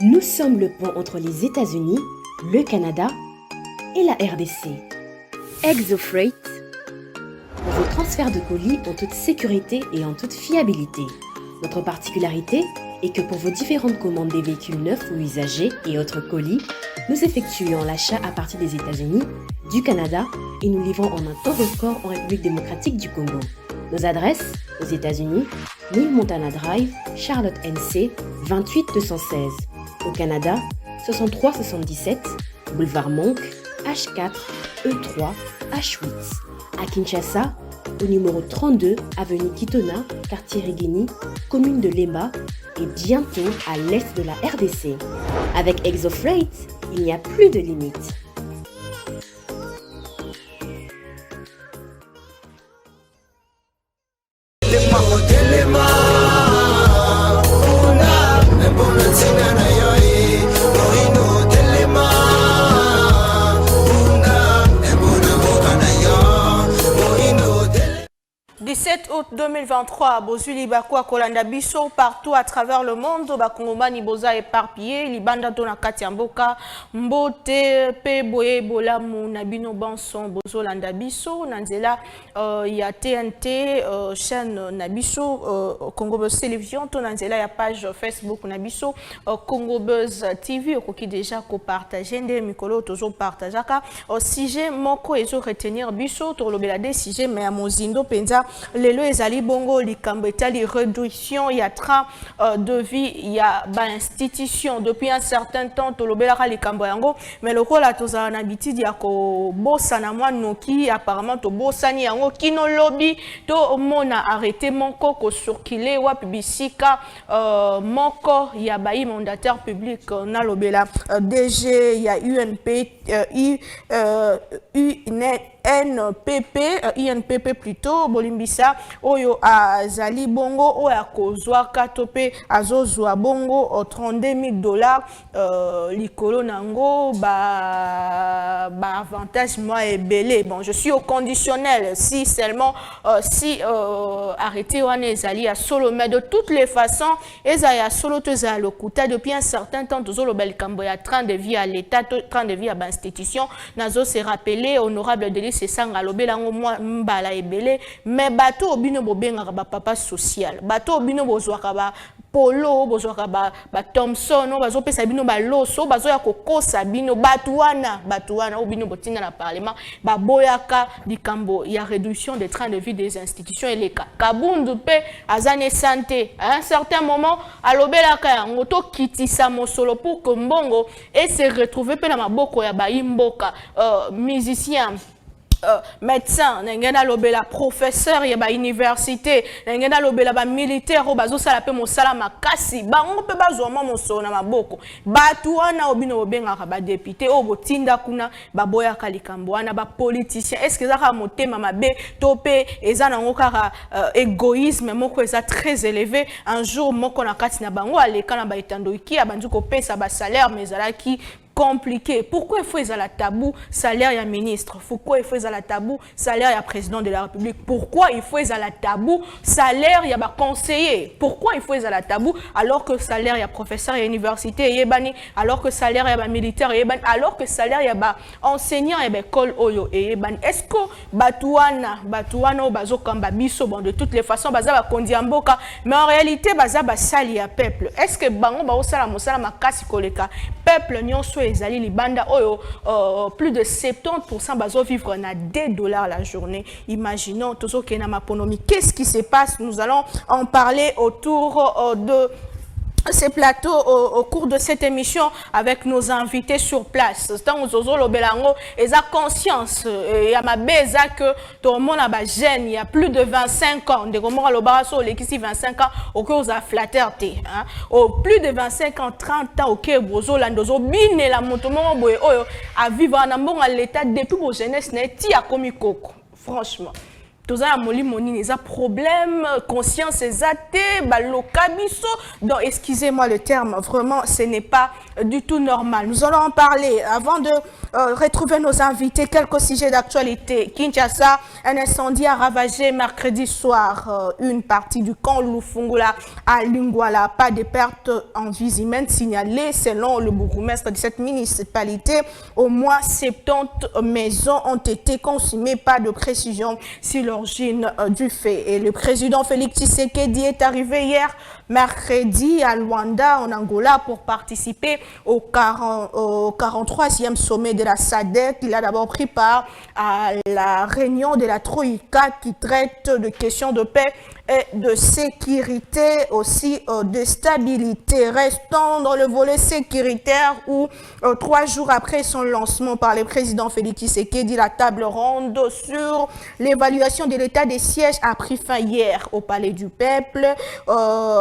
Nous sommes le pont entre les États-Unis, le Canada et la RDC. ExoFreight, pour vos transferts de colis en toute sécurité et en toute fiabilité. Notre particularité est que pour vos différentes commandes des véhicules neufs ou usagés et autres colis, nous effectuons l'achat à partir des États-Unis, du Canada et nous livrons en un temps record en République démocratique du Congo. Nos adresses, aux États-Unis, 1000 Montana Drive, Charlotte NC, 28216. Au Canada, 6377, Boulevard Monk, H4, E3, H8. À Kinshasa, au numéro 32, avenue Kitona, quartier Rigini, commune de Lemba et bientôt à l'est de la RDC. Avec ExoFreight, il n'y a plus de limites. Le 17 août 2023, Bozuli Bakwa Kolanda Biso, partout à travers le monde, Bakongomani Boza éparpillé, Libanda Dona Katiamboka, Mbote, Pe Boye Bola Nabino Banson, Bozo Landa Biso, Nanzela, il y a TNT, chaîne Nabiso, Congo Buzz Télévision, Nanzela, il y a page Facebook Nabiso, Congo Buzz TV, qui déjà partagé, Mikolo, toujours partagé, sujet, Moko, et retenir Biso, Torlobela des sujets, mais à Mozindo, Penza, les lois ezali bongo likambo etali réduction ya train de vie ya ba institution depuis un certain temps tolobelaka likambo yango mais lokola tozala na habitude ya ko bosana mwa noki apparemment to bosani yango kino lobby to mona arrêté moko ko circuler wa publicika moko ya bayi mandataire public na lobela DG ya INPP plutôt Bolimbisa oyo azali bongo oyo akozwa katope azozwa bongo $32,000 likolo nango ba avantage moi ebele. Bon, je suis au conditionnel si seulement si arrêté wana ezali ya solo, mais de toutes les façons ezali ya solo to ezali lokuta depuis un certain temps tozolo balikambo ya train de vie à l'état, train de vie à institution nazo se rappeler honorable Delis c'est ça ngalobela ngo mbala ebele mais bato obino bobenga ba papa social bato obino bozwaka ba polo bozwaka ba Thompson no bazo pesa bino ba loso bazo ya kokosa bino batuana obino botinga na parlement ba boyaka likambo ya réduction des trains de vie des institutions et les cas Kabundu pe azane santé à un certain moment alobela ka yango to kitisa mosolo pour que mbongo et se retrouver pe na maboko ya ba imboka musicien médecin, n'engena lobela professeur ya ba université, n'engena lobela ba militaire o bazo sala pe mosala makasi, bango pe bazo mo sona maboko. Batu wana obino obenga ba député o botinda kuna ba boya kalikambo wana ba politicien. Est-ce que ça ka motema mabe topé eza nango kaka égoïsme moko eza très élevé. Un jour moko na kati na bango aleka na ba etandoiki abandu ko pesa ba salaire mais qui compliqué. Pourquoi il faut la tabou salaire ya ministre? Pourquoi il faut la tabou salaire ya président de la République? Pourquoi il faut la tabou salaire ya ba conseiller? Pourquoi il faut la tabou alors que salaire ya professeur ya université yebani, alors que salaire ya ba militaire yebani, alors que salaire ya ba enseignant ya ba école oyo yebani? Est-ce que batuana o bazo kamba biso bon de toutes les façons baza ba kondiamboka mais en réalité baza ba sali ya peuple? Est-ce que bango ba osala mosala makasi koleka peuple nyonso ezali libanda oyo plus de 70% bazo vivre na $2 la journée. Imaginons tozo kena maponomi. Qu'est-ce qui se passe? Nous allons en parler autour de ces plateaux au cours de cette émission avec nos invités sur place. Tant Zozo Lobelango et sa conscience et à ma beza que tout le monde a ba jeune il y a plus de 25 ans de comment le barasso les qui 25 ans au cause à flatterté hein au plus de 25 ans 30 ans OK Bozo Landozo bine la motomo boy à vivre en bon à l'état depuis vos jeunesse n'est ti a commis coco franchement. toza molimo nini eza problème conscience ezate baloka biso. Donc excusez-moi le terme, vraiment ce n'est pas du tout normal. Nous allons en parler avant de retrouver nos invités. Quelques sujets d'actualité. Kinshasa, un incendie a ravagé mercredi soir une partie du camp Lufungula à Lingwala. Pas de pertes en vie humaine signalées selon le bourgmestre de cette municipalité. Au moins 70 maisons ont été consumées. Pas de précision sur l'origine du fait. Et le président Félix Tshisekedi est arrivé hier mercredi à Luanda, en Angola, pour participer au 43e sommet de la SADC. Il a d'abord pris part à la réunion de la Troïka qui traite de questions de paix et de sécurité, aussi de stabilité. Restons dans le volet sécuritaire où 3 jours après son lancement par le président Félix Tshisekedi, la table ronde sur l'évaluation de l'état des sièges a pris fin hier au Palais du Peuple.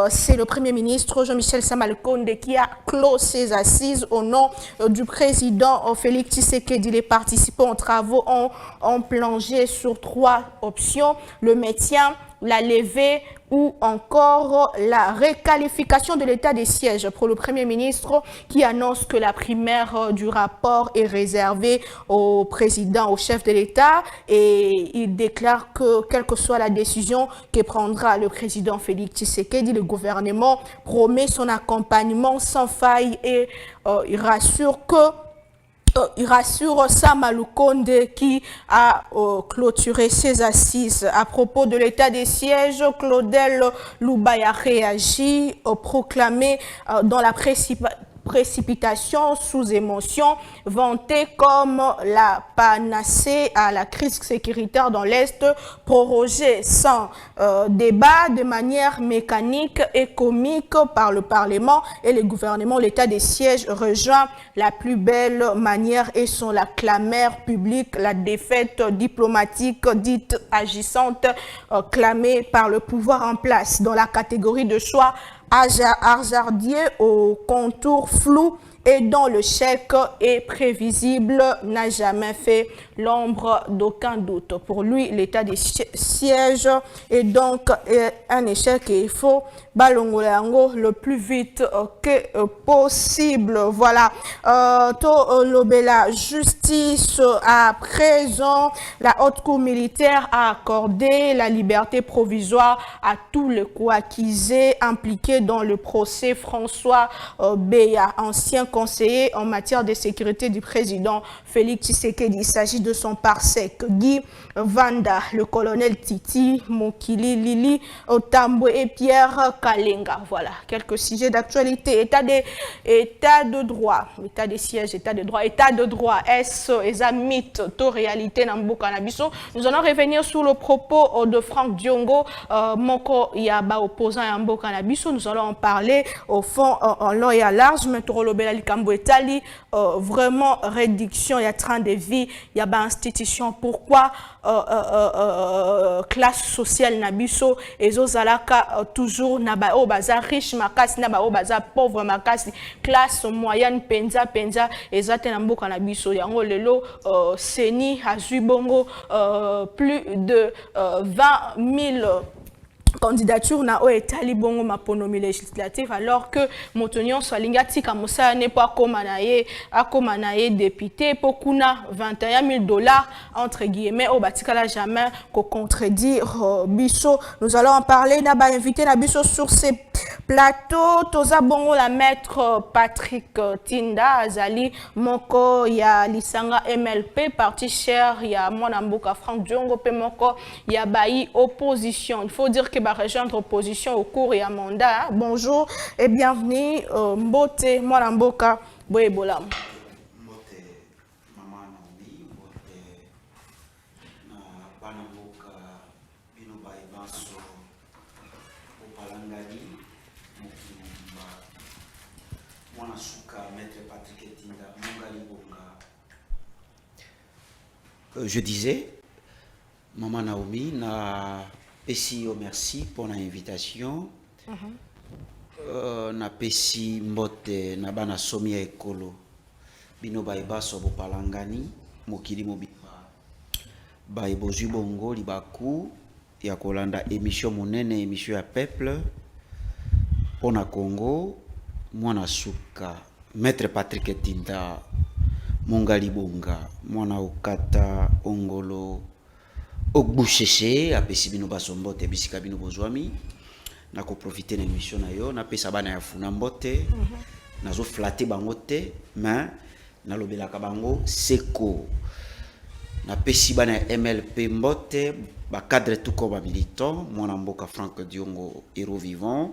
C'est le Premier ministre Jean-Michel Sama-Lukonde qui a clos ses assises au nom du président Félix Tshisekedi. Les participants aux travaux ont plongé sur 3 options: le maintien, la levée ou encore la requalification de l'état des sièges pour le Premier ministre qui annonce que la primaire du rapport est réservée au président, au chef de l'État, et il déclare que quelle que soit la décision que prendra le président Félix Tshisekedi, le gouvernement promet son accompagnement sans faille et il rassure Sama-Lukonde qui a clôturé ses assises. À propos de l'état des sièges, Claudel Loubaya réagit, proclamé dans la précipitation sous émotion, vantée comme la panacée à la crise sécuritaire dans l'Est, prorogée sans débat de manière mécanique et comique par le Parlement et le gouvernement. L'état des sièges rejoint la plus belle manière et sont la clameur publique, la défaite diplomatique dite agissante clamée par le pouvoir en place. Dans la catégorie de choix hasardier au contour flou et dont le chèque est prévisible, n'a jamais fait l'ombre d'aucun doute. Pour lui, l'état des sièges est donc un échec et il faut balongolango le plus vite que possible. Voilà. La justice à présent, la haute cour militaire a accordé la liberté provisoire à tous les co-accusés impliqués dans le procès François Beya, ancien conseiller en matière de sécurité du président Félix Tshisekedi. Il s'agit de son parsec Guy Vanda, le colonel Titi Mokili Lili Otambo et Pierre Kalenga. Voilà, quelques sujets d'actualité. État de droit, état des sièges, état de droit, état de droit. Est-ce un mythe, to réalité dans Mboka na biso? Nous allons revenir sur le propos de Franck Diongo, moko yaba opposant à Mboka na biso. Nous allons en parler au fond en long et à large. Mais vraiment réduction, il y a train de vie, il y a institution. Pourquoi classe sociale nabiso et zalaka toujours naba o baza riche makasi naba o baza pauvre makasi, classe moyenne penza et zate na mboka nabiso yango lelo seni azui bongo plus de 20 000 candidature na o etali bongo maponomi législative, alors que Motonyon Soalinga tika mosala ne pas akoma na ye député pokuna 21 000 $ entre guillemets au batikala jamais ko contredire biso. Nous allons en parler na ba invité na biso sur ces plateaux. Toza bongo la maître Patrick Tinda azali moko ya lisanga MLP parti cher ya mwana mboka Franck Diongo pe moko ya bayi opposition. Il faut dire que rejoindre opposition au cours et à mandat. Bonjour et bienvenue Mbote mwana mboka boyebolam. Mbote mama Naomi, mbote na bana mboka bino bayebanso opalangani mokilumba mwana suka maître Patrick Tinda mongali bonga. Je disais Maman Naomi na Pessi merci pour l'invitation. Na Pessi mbote na bana somi ekolo bino baiba sobo palangani mokili mobimba baibozwi bongo libaku ya kolanda émission monene émission ya peuple pona Congo mwana suka maître Patrick Tinda mongali bonga mwana okata ongolo okbusheshe apesi bino basombote bisika bino bozwami na ko profiter na émission na yo na pesa bana ya funa mbote nazo flatter bango te mais na lobelaka bango seko na pesi bana ya MLP mbote ba cadre tout comme militant mwana mboka Franck Diongo héros vivant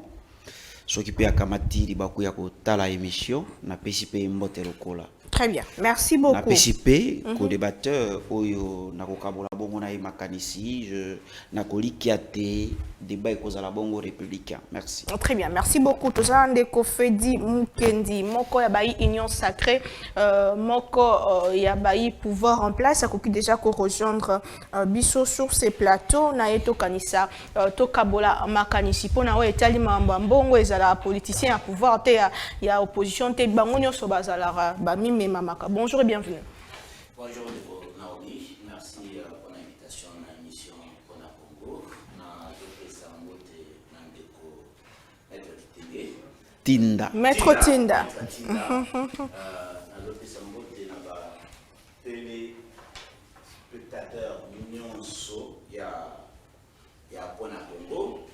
soki pe akamati libaku ya kotala émission na pesi pe mbote lokola. Très bien, merci beaucoup. Na PCP, co-débatteur, oyo na kokabola bongo na makanisi, je na kolikiate débat ekozala bongo républicain. Merci. Très bien, merci beaucoup. Tout ça, ndeko Fedi Mukendi, moko ya bayi union sacrée, moko ya bayi pouvoir en place, akoki déjà ko rejoindre biso sur ces plateaux na eto kanisa to kabola makanisi pona o etali mamba mbongo ezala politicien à pouvoir te ya opposition te bango nyonso bazala ba mime mamaka. Bonjour et bienvenue. Bonjour Naomi, merci pour l'invitation à l'émission Pona Congo. Tinda. Maître Tinda. Spectateur nyonso ya Pona Congo.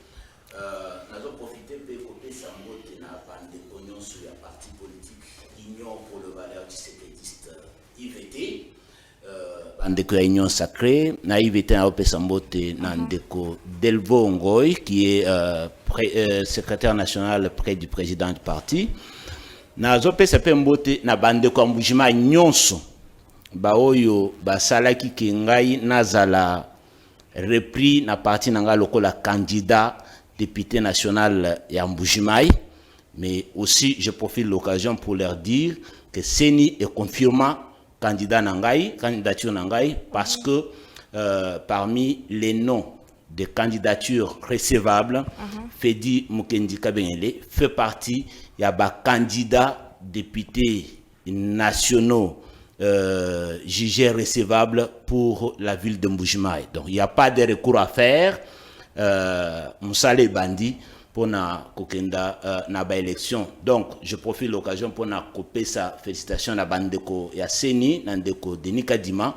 Nous avons profité pour kopesa mbote na bandeko nyonso ya parti politique Union pour le valeur du sécurité IVT. Bandeko ya Union Sacrée, na IVT na opesa mbote na ndeko Delvo Ngoy qui est secrétaire national près du président du parti. Na opesa pe mbote na bandeko mbujima nyonso ba oyo basalaki ke ngai nazala repris na parti nanga lokola candidat député national ya Mbujimai, mais aussi je profite de l'occasion pour leur dire que Seni est confirmant candidat Nangai, candidature Nangai, parce que parmi les noms de candidatures recevables, Fedi Mukendi Kabenele fait partie, il y a des candidats députés nationaux jugés recevables pour la ville de Mbujimai. Donc il n'y a pas de recours à faire. Moussale Bandi pour na kokenda na ba élection. Donc je profite de l'occasion pour na couper sa félicitation na bandeko ya Seni na ndeko Denis Kadima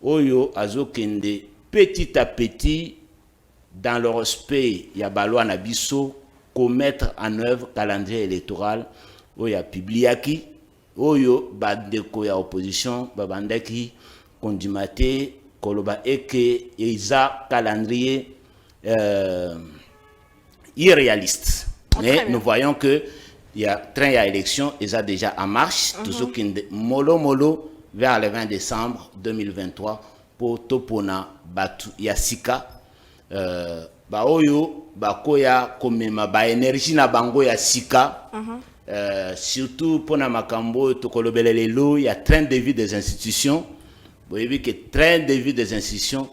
oyo azokende petit à petit dans le respect ya balwa na biso commettre en œuvre calendrier électoral oyo publiaki oyo bandeko ya opposition babandaki kondimate koloba eke iza calendrier irréaliste. Mais nous voyons que il y a train à élection, ils ont déjà en marche, toujours mollo vers le 20 décembre 2023 pour Topona Batu Yasika ba oyo ba koya komema ba énergie na bango ya sika surtout pour na makambo tokolobele lelo il y a train de vie des institutions. Vous voyez que train de vie des institutions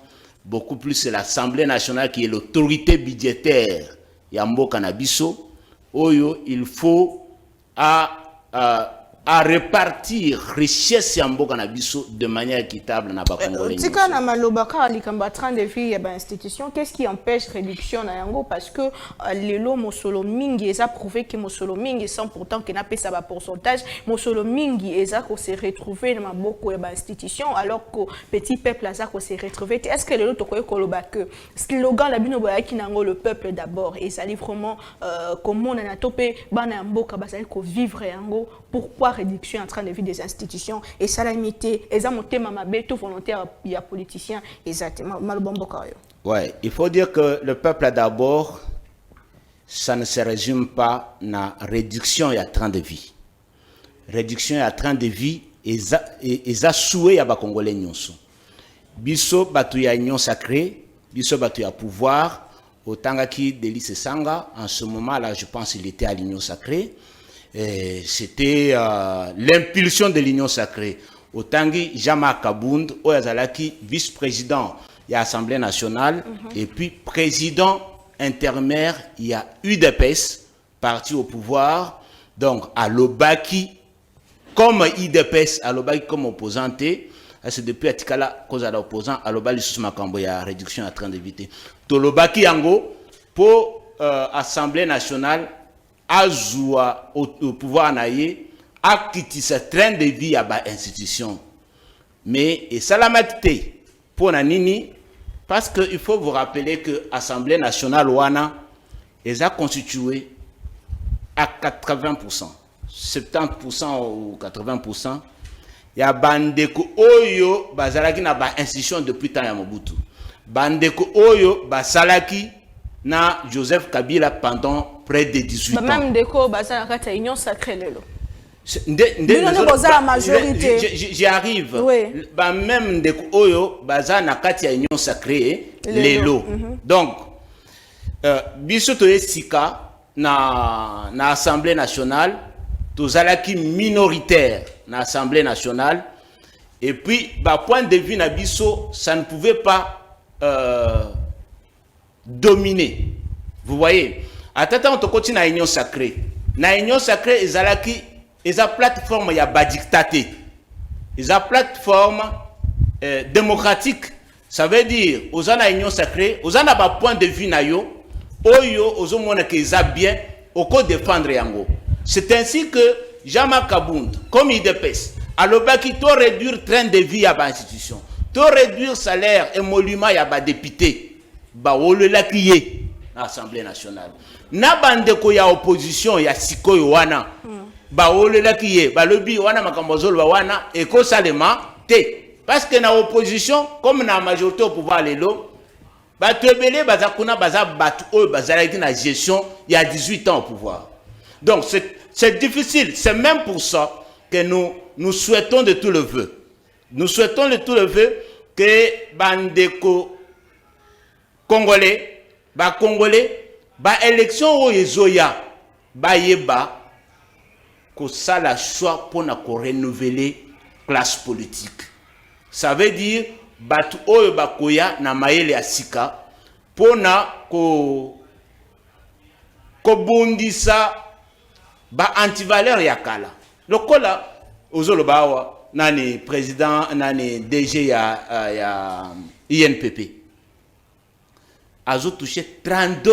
beaucoup plus c'est l'Assemblée nationale qui est l'autorité budgétaire Yambo Kanabiso. Oyo, il faut à répartir richesse Yambo Kanabiso de manière équitable na Bakongolais. Tika na malobaka alikamba train de vie ya ba institution, qu'est-ce qui empêche réduction na yango parce que lelo mosolo mingi eza prouvé que mosolo mingi sans pourtant que na pesa ba pourcentage mosolo mingi eza ko se retrouver na maboko ya ba institution alors que petit peuple eza ko se retrouver. Est-ce que lelo tokoye koloba que slogan la bino ba ki nango le peuple d'abord et ça vraiment comment na topé bana mboka bazali ko vivre yango pourquoi réduction en train de vie des institutions et salamité et ça monter ma tout volontaire il y a politicien exactement malbomboka. Ouais, il faut dire que le peuple d'abord ça ne se résume pas na réduction et train de vie. Réduction et train de vie et ça souhait ya ba congolais nyonso. Biso batu ya union sacrée, biso batu ya pouvoir autant qui Délice Sanga en ce moment là je pense qu'il était à l'union sacrée. C'était l'impulsion de l'Union sacrée. Otangi Jama Kabound, Oyazalaki, vice-président, il y a Assemblée nationale, et puis président intermédiaire, il y a UDPS, parti au pouvoir, donc à l'Obaki, comme UDPS, à l'Obaki comme opposanté, c'est depuis atikala cause à l'opposant à l'obali sous makambo ya réduction à train d'éviter tolobaki yango pour Assemblée nationale azwa au pouvoir naie a quitté ce train de vie à ba institution mais et salamatité pour nanini parce que il faut vous rappeler que Assemblée nationale wana est constituée à 80%, 70% ou 80%. Il y a bandeko oyo bazalaki na ba institution depuis temps ya Mobutu. Bandeko oyo basalaki na Joseph Kabila pendant près de 18 ans. Même ndeko bazalaka ta union sacrée lelo. Majorité. J'y arrive. Oui. Même ndeko oyo bazala na kati ya union sacrée lelo. Donc biso to esika na Assemblée nationale tozalaki minoritaire na Assemblée nationale et puis point de vue na biso ça ne pouvait pas dominer. Vous voyez, attends on continue na union sacrée. Na union sacrée ezalaki eza plateforme ya ba dictaté. Eza plateforme démocratique. Ça veut dire aux na union sacrée, aux na ba point de vue na yo oyo ozo mona ke eza bien oko défendre yango. C'est ainsi que Jean-Marc Kabund, comme IDPS, alobaki to réduire train de vie à ba institution, to réduire salaire et émolument ya ba député, ba wolola kiye na Assemblée nationale. Na bandeko ya opposition ya sikoyo wana, ba wolola kiye, ba lobi wana makambozolo ba wana eko salema te. Parce que na opposition comme na majorité au pouvoir lelo Batebele bazakuna bazabatu oyo bazalaki na gestion il y a 18 ans au pouvoir. Donc c'est difficile, c'est même pour ça que nous souhaitons de tout le vœu. Nous souhaitons de tout le vœu que bandeko congolais, ba élection o ezoya ba yeba ko ça la choix pour na ko renouveler classe politique. Ça veut dire batu oyo bakoya na mayele ya sika pona ko bundisa ba antivaleur ya kala lokola ozolo bawa nani président nani DG ya INPP azo touché $32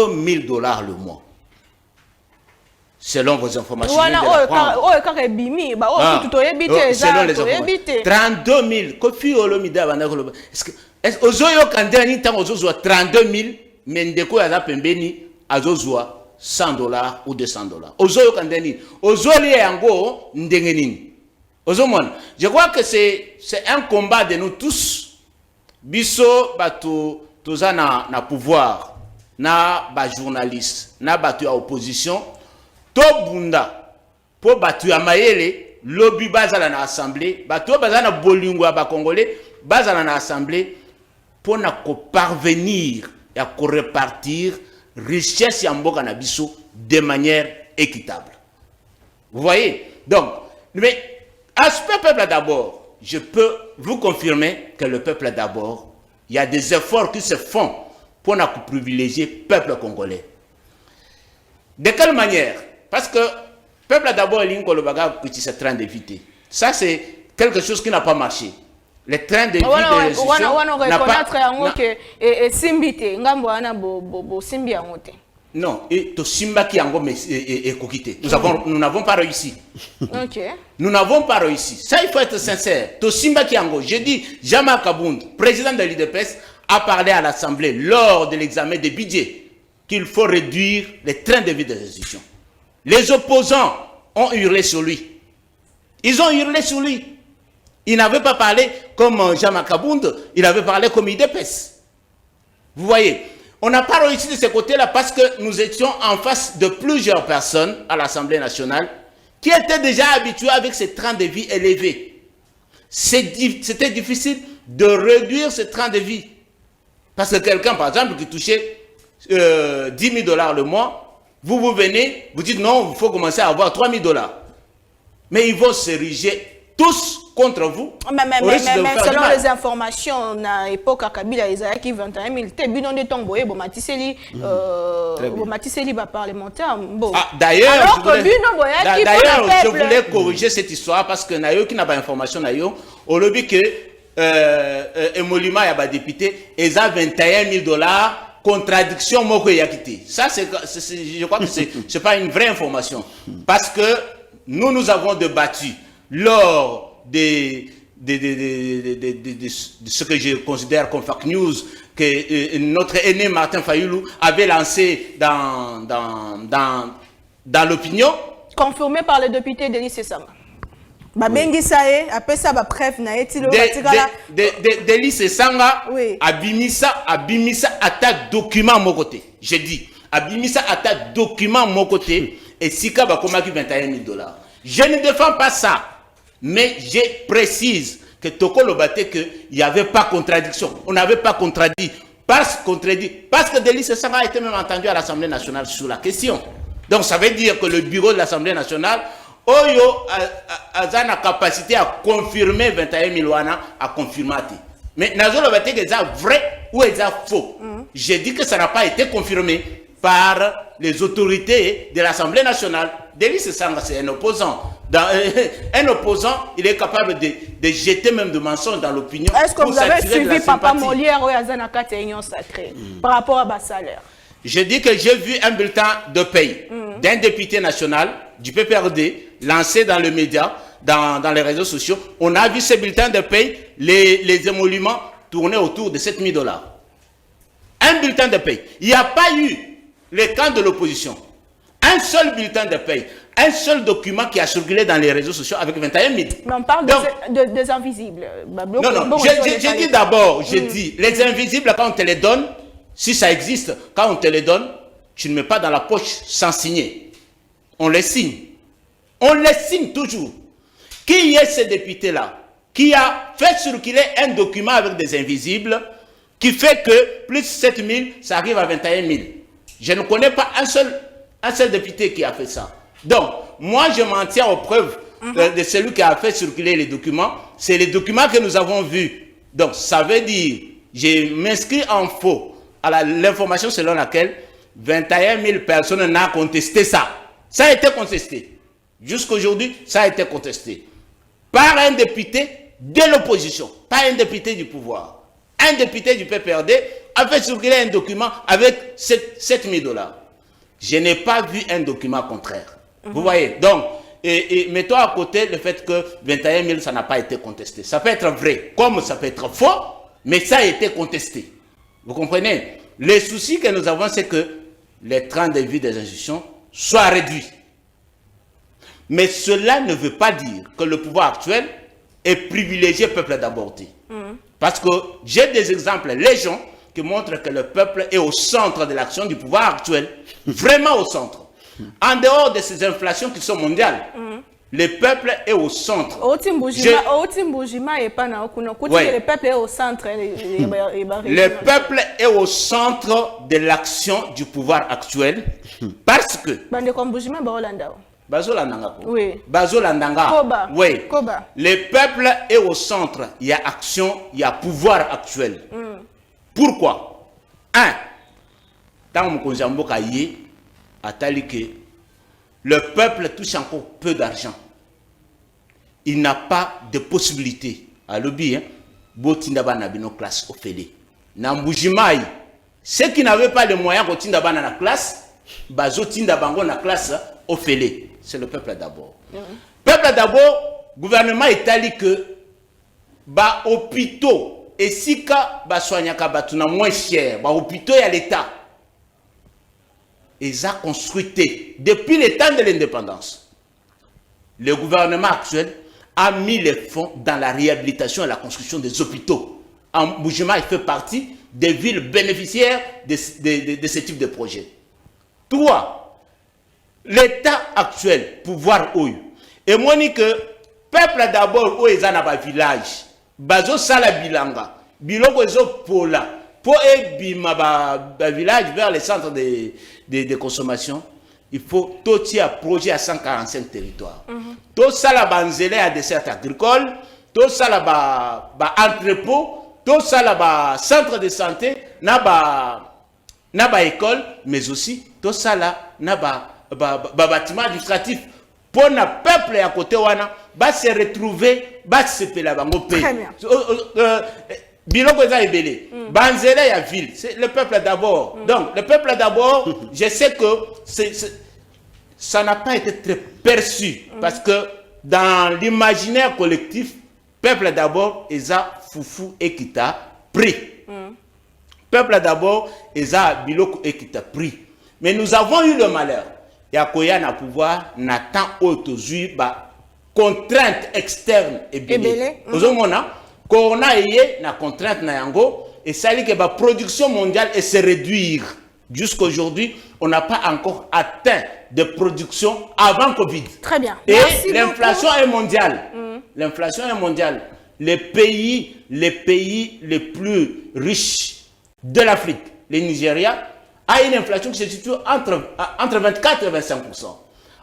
000 le mois selon vos informations. Selon les informations. 32 000. Kofi Olomida Bandakolo. Est-ce que Ozoyo Kandani tant Ozozo 32 000, mais Ndeko Yaza Pembeni Azozo $100 ou $200. Ozoyo Kandani. Ozoli Yango Ndengenin. Ozomon. Je crois que c'est un combat de nous tous. Biso Batu Toza na pouvoir, na ba journaliste, na batu à opposition. To bunda po batu ya mayele lobby bazala na assemblée batu bazala na bolingo ba congolais bazala na assemblée pour na ko parvenir à ko répartir richesse ya mboka na biso de manière équitable. Vous voyez? Donc, mais aspect peuple d'abord, je peux vous confirmer que le peuple d'abord, il y a des efforts qui se font pour na ko privilégier peuple congolais. De quelle manière? Parce que le peuple d'abord est l'Ingolobaga qui se train d'éviter. Ça, c'est quelque chose qui n'a pas marché. Le train de vie de l'institution n'a pas... Non, et to simba qui ango est coquité. Nous n'avons pas réussi. Nous n'avons pas réussi. Ça, il faut être sincère. To simba qui ango. J'ai dit, Jean-Marc Kabund, président de l'IDPS, a parlé à l'Assemblée lors de l'examen des budgets qu'il faut réduire les trains de vie des institutions. Les opposants ont hurlé sur lui. Ils ont hurlé sur lui. Il n'avait pas parlé comme Jean-Marc Kabund, il avait parlé comme IDPS. Vous voyez, on n'a pas réussi de ce côté-là parce que nous étions en face de plusieurs personnes à l'Assemblée nationale qui étaient déjà habitués avec ces trains de vie élevés. C'était difficile de réduire ce train de vie. Parce que quelqu'un, par exemple, qui touchait $10 000 le mois, vous venez, vous dites non, il faut commencer à avoir $3 000. Mais ils vont s'ériger tous contre vous. Mais selon les informations, à l'époque, à Kabila, ils avaient 21 000. T'es bien de tomber, bon, Matiseli va parlementaire. D'ailleurs, je voulais corriger cette histoire parce que Nayo qui n'a pas d'information, Nayo, au lobby que émolument ya ba député et ça $21,000 contradiction moko yakité. Ça je crois que c'est pas une vraie information parce que nous avons débattu lors de ce que je considère comme fake news que notre aîné Martin Fayoulou avait lancé dans l'opinion. Confirmé par le député Denis Sesanga. Babengi sae, après ça, preuve na etilo. Denis Sesanga, oui. Abimisa attaque document mon côté. J'ai dit, Abimisa attaque document mon côté et Sika va commander $21,000. Je ne défends pas ça, mais je précise que Toko Lobate qu'il n'y avait pas contradiction. On n'avait pas contredit. Parce que Denis Sesanga a été même entendu à l'Assemblée nationale sur la question. Donc ça veut dire que le bureau de l'Assemblée nationale Oyo a la capacité à confirmer 21,000 à confirmer. Mais Nazolo va dire que c'est vrai ou c'est faux. J'ai dit que ça n'a pas été confirmé par les autorités de l'Assemblée nationale. Denis Sesanga, c'est un opposant. Un opposant, il est capable de jeter même de mensonges dans l'opinion. Est-ce que vous avez suivi Papa Molière ou Yazanaka Ténion Sacré par rapport à bas salaire? Je dis que j'ai vu un bulletin de paye d'un député national du PPRD lancé dans les médias, dans les réseaux sociaux. On a vu ces bulletins de paye, les émoluments tourner autour de $7,000. Un bulletin de paye. Il n'y a pas eu les camps de l'opposition. Un seul bulletin de paye. Un seul document qui a circulé dans les réseaux sociaux avec 21,000. Mais on parle des invisibles. Non, j'ai dit d'abord, les invisibles, quand on te les donne, si ça existe, quand on te les donne, tu ne mets pas dans la poche sans signer. On les signe. On les signe toujours. Qui est ce député-là qui a fait circuler un document avec des invisibles qui fait que plus 7,000, ça arrive à 21,000. Je ne connais pas un seul député qui a fait ça. Donc, moi, je m'en tiens aux preuves de celui qui a fait circuler les documents. C'est les documents que nous avons vus. Donc, ça veut dire, je m'inscris en faux à l'information selon laquelle 21,000 personnes n'ont contesté ça. Ça a été contesté. Jusqu'aujourd'hui, ça a été contesté. Par un député de l'opposition, pas un député du pouvoir. Un député du PPRD a fait circuler un document avec $7,000. Je n'ai pas vu un document contraire. Vous voyez? Donc, et mettons à côté le fait que 21,000, ça n'a pas été contesté. Ça peut être vrai, comme ça peut être faux, mais ça a été contesté. Vous comprenez? Le souci que nous avons, c'est que les trains de vie des institutions soient réduits. Mais cela ne veut pas dire que le pouvoir actuel est privilégié peuple d'aborder. Parce que j'ai des exemples légion qui montrent que le peuple est au centre de l'action du pouvoir actuel. Vraiment au centre. En dehors de ces inflations qui sont mondiales, le peuple est au centre. Le peuple est au centre. Le peuple est au centre de l'action du pouvoir actuel parce que... Oui. Oui. Le peuple est au centre. Il y a action, il y a pouvoir actuel. Pourquoi? Un, dans mon le peuple touche encore peu d'argent. Il n'a pas de possibilité. À l'objet, Botindaba n'a pas classe au Félé. Nambujimai, ceux qui n'avaient pas les moyens de Tindaba dans la classe, Bazotindaba dans la classe au Félé. C'est le peuple d'abord. Peuple d'abord, gouvernement italique que ba hôpitaux et sika ba soignaka batuna moins cher, ba hôpitaux et à l'État. Ils ont construit depuis le temps de l'indépendance. Le gouvernement actuel a mis les fonds dans la réhabilitation et la construction des hôpitaux. En Boujima, il fait partie des villes bénéficiaires de ce type de projet. 3. L'État actuel, pouvoir OU. Et moi, je dis que peuple d'abord, où ils ont un village, bazo sala bilanga, biloko ezo pola, pour ebima village vers les centres de consommation, il faut tout un projet à 145 territoires. Tout ça là banzele à dessert agricole, tout ça là entrepôt, tout ça là centre de santé, na école, mais aussi tout ça là na bâtiment administratif pour le peuple à côté wana va se retrouver, va se payer la banque. Très bien. Biloko eza ebele. Banzele ya ville, c'est le peuple d'abord. Donc, le peuple d'abord, je sais que ça n'a pas été très perçu parce que dans l'imaginaire collectif, peuple d'abord, eza foufou et qui t'a pris. Peuple d'abord, eza biloko et qui t'a pris. Mais nous avons eu le malheur. Yakoya na pouvoir, n'attend autozui, ba contrainte externe et belé. Corona eye na contrainte na yango et ça dit que la production mondiale est se réduire. Jusqu'aujourd'hui, on n'a pas encore atteint de production avant Covid. Très bien. Et l'inflation est mondiale. L'inflation est mondiale. Les pays les plus riches de l'Afrique, le Nigeria, a une inflation qui se situe entre 24 et 25%.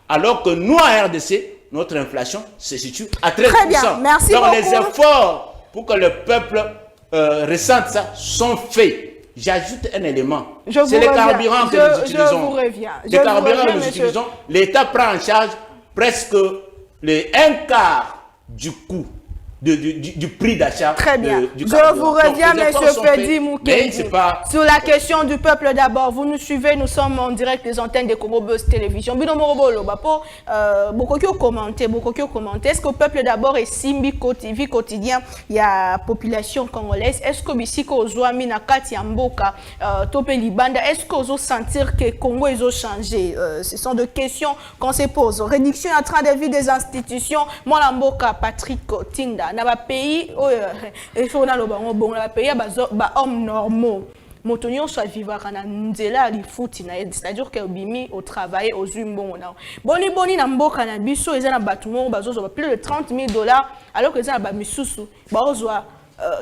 Alors que nous, à RDC, notre inflation se situe à 13%. Très bien. Merci donc beaucoup. Les efforts pour que le peuple ressente ça sont faits. J'ajoute un élément. C'est le carburant que nous utilisons. Je vous reviens. Le carburant que nous utilisons, l'État prend en charge presque un quart du coût. Du prix d'achat. Très bien. Du je vous reviens, M. Fedi Moukedi. Sur la question du peuple d'abord, vous nous suivez, nous sommes en direct des antennes de Congo Buzz Télévision. Beaucoup qui ont commenté. Est-ce que le peuple d'abord est simbi vie quotidien, il y a population congolaise? Est-ce que Bissiko Ozouami Nakati Amboka, Topé Libanda, est-ce que vous sentir que Congo ils ont changé? Ce sont des questions qu'on se pose. Réduction en train de vie des institutions. Molamboka Patrick Tinda. Dans les pays où les pays hommes normaux, motonio soit vivre dans nzela lifuti na c'est-à-dire que bimi au travail aux humains boni na mboka na biso eza na batumo bazozo plus de $30,000 alors que eza na ba misusu bazwa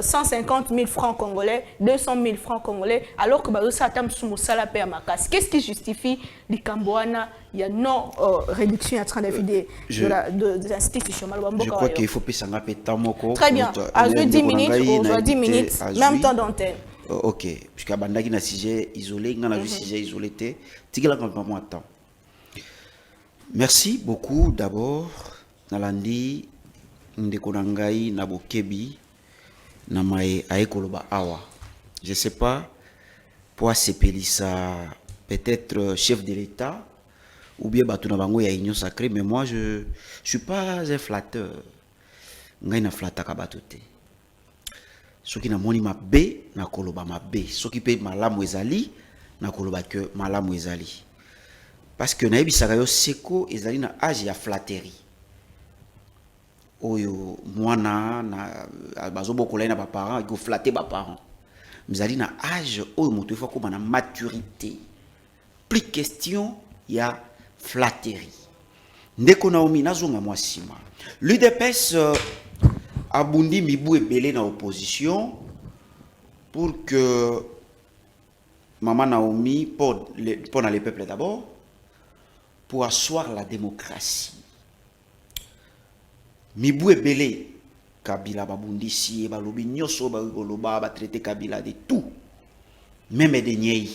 150 000 francs congolais, 200 000 francs congolais, alors que ça a salaire makas. Qu'est-ce qui justifie les Cambouana? Il y a non réduction en train de vider des institutions. Je crois qu'il faut que ça n'ait très bien. À 10 minutes, ou 10 minutes, même temps d'antenne. Ok. Puisque Bandagi na sujet isolé, on a un sujet isolé. Merci beaucoup d'abord. Nalandi, Ndekonangai, Nabokebi. Namae aekoloba awa. Je sais pas pour s'appeler ça peut-être chef de l'État ou bien batuna bango ya union sacrée, mais moi je suis pas un flatteur. Ngai na flata ka batote. Soki na moni mabe na koloba mabe, soki pe malamu ezali na koloba que malamu ezali. Parce que na ebisaka yo seko ezali na âge ya flatterie. Oyo mwana na bazobokola na ba parents ko flatter ba parents mzali na âge oyo moto faut ko na maturité plus question ya flatterie ndeko Naomi nazonga mwasima l'UDPS abundi mibu ebele na opposition pour que maman Naomi pour les peuples d'abord pour asseoir la démocratie. Mibu ebele Kabila babundisi balobi nyoso ba traité Kabila de tout, même des niais.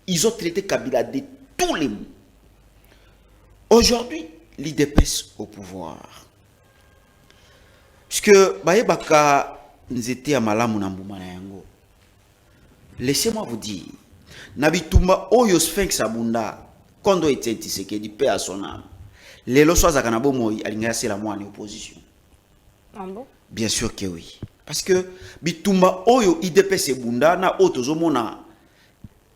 Ils ont traité Kabila de tous les mots. Aujourd'hui, l'IDPS au pouvoir. Puisque bayebaka nzete ya malamu na mbuma na yango. Laissez-moi vous dire, nabitumba oyo Sphinx abunda kondo Etienne Tshisekedi paix à son âme. Lelo soza kana bomoyi alinga c'est la moine opposition. Ah bon? Bien sûr que oui. Parce que bitumba oyo IDPS ebunda na otozomona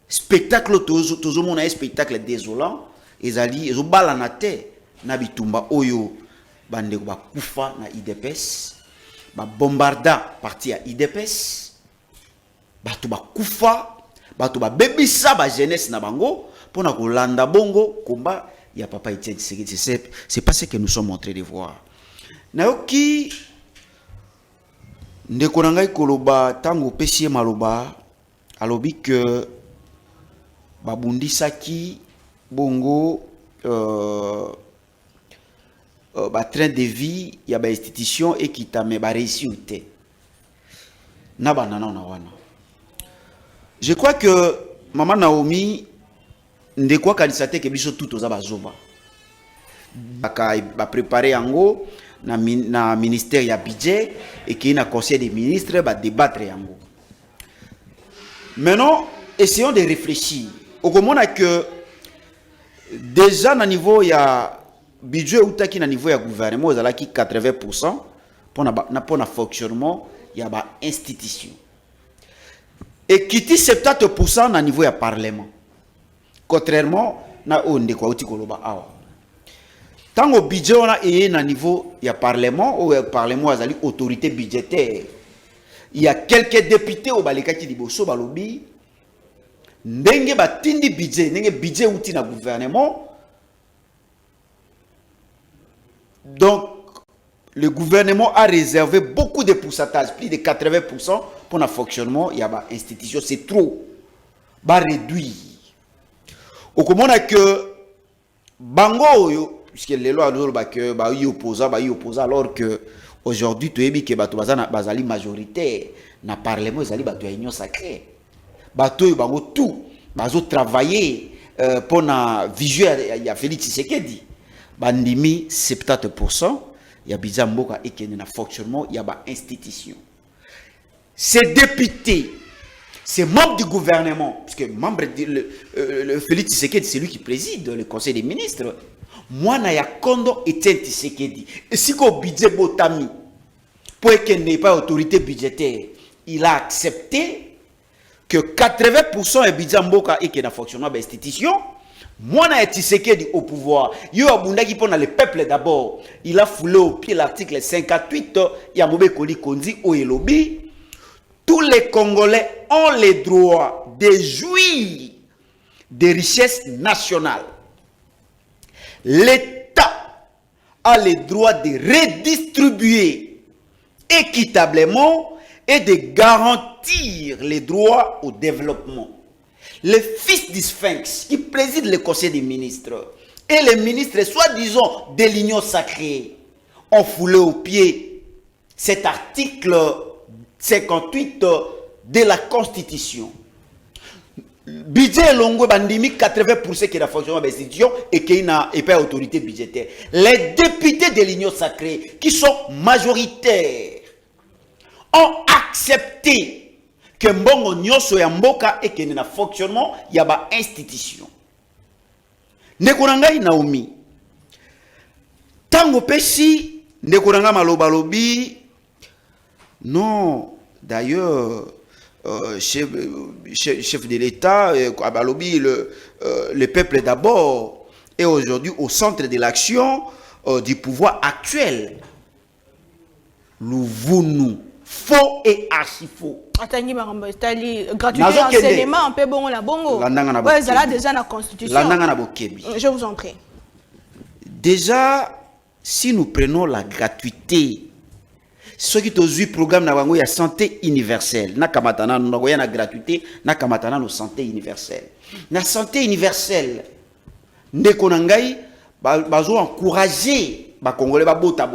spectacle tozomona un spectacle désolant ezali ezobala na te na bitumba oyo bande ba kufa na IDPS ba bombarda parti ya IDPS batu ba kufa batu ba bebisa ba jeunesse na bango pona kolanda bongo komba ya papa Etienne Tshisekedi. C'est pas ce que nous sommes en train de voir. Naoki ndeko na ngai koloba tango pesie maloba alobi que babundisaki bongo ba train de vie ya ba institution ekitame ba réussite na banana na wana. Je crois que maman Naomi ndeko kanisa te ke biso tout oza bazoba baka ba préparer yango na ministère ya budget et qui na conseil des ministres ba débattre yango. Maintenant, essayons de réfléchir. Au moment que déjà na niveau ya budget ou taki na niveau ya gouvernement aux alaki 80% pour na fonctionnement ya ba institution. Et qui dit 70% na niveau ya parlement. Contrairement na onde kwa uti koloba awa. Tant au budget on a na niveau ya parlement ou parlement azali autorité budgétaire. Il y a quelques députés au baleka ki liboso balobi ndenge batindi budget, ndenge budget uti na gouvernement. Donc le gouvernement a réservé beaucoup de pourcentage, plus de 80% pour le fonctionnement. Il y a une institution, c'est trop. Bah réduit. Au comment que Bango, puisque les lois nous que bah y opposa, alors que aujourd'hui tu es dit que bah tu bazali majoritaire, na parlement bazali bah tu as union sacrée. Bah tu Bango tout, bazo travailler pour na vision il y a Félix Tshisekedi. Bandimi 70%. Il y a bizarre mboka et qui na fonctionnement, il y a ba institution. Ces députés, ces membres du gouvernement, parce que membre le Félix Tshisekedi, c'est lui qui préside le conseil des ministres. Moi na ya kondo Etienne Tshisekedi. Et si ko budget botami pour qu'il n'ait pas autorité budgétaire, il a accepté que 80% est bizarre mboka et qui na fonctionnement ba institution. Moi, na Tshisekedi au pouvoir. Yo abundaki pona le peuple d'abord. Il a foulé au pied l'article 58 ya Mobe Koli Kondi au Elobi. Tous les Congolais ont le droit de jouir des richesses nationales. L'État a le droit de redistribuer équitablement et de garantir les droits au développement. Le fils du Sphinx qui préside le conseil des ministres et les ministres, soi-disant, de l'union sacrée, ont foulé au pied cet article 58 de la Constitution. Budget longo bandimi 80% qui est la fonction de l'institution et qui n'a pas autorité budgétaire. Les députés de l'union sacrée qui sont majoritaires ont accepté que mbongo nyoso ya mboka et que na fonctionnement ya ba institution. Nekuranga Naomi. Tango pesi nekuranga maloba lobi. Non, d'ailleurs chef de l'État abalobi le peuple d'abord est aujourd'hui au centre de l'action du pouvoir actuel. Louvounou faux et archi faux. Attendez, gratuité enseignement, un peu bon la bongo. Ouais, ça là déjà la constitution. Je vous en prie. Déjà, si nous prenons la gratuité, ce qui est au programme na santé universelle, na kamatana nous na gratuité, na kamatana no santé universelle. Na santé universelle, ndeko nangai bazo encourager ba congolais ba bota.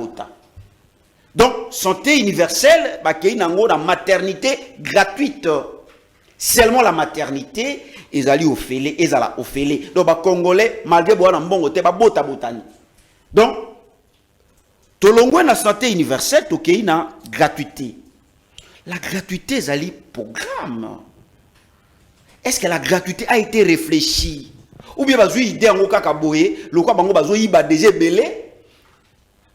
Donc, santé universelle, la maternité gratuite. Seulement la maternité, ils allaient au félé, ils allaient au félé. Donc, les Congolais, malgré bon côté, bota botani. Donc, tout le monde la santé universelle, tout le monde gratuité. La gratuité, ils allaient programme. Est-ce que la gratuité a été réfléchie? Ou bien, ils ont idée en kakaboye, le quoi bango bazo iba déjà belé.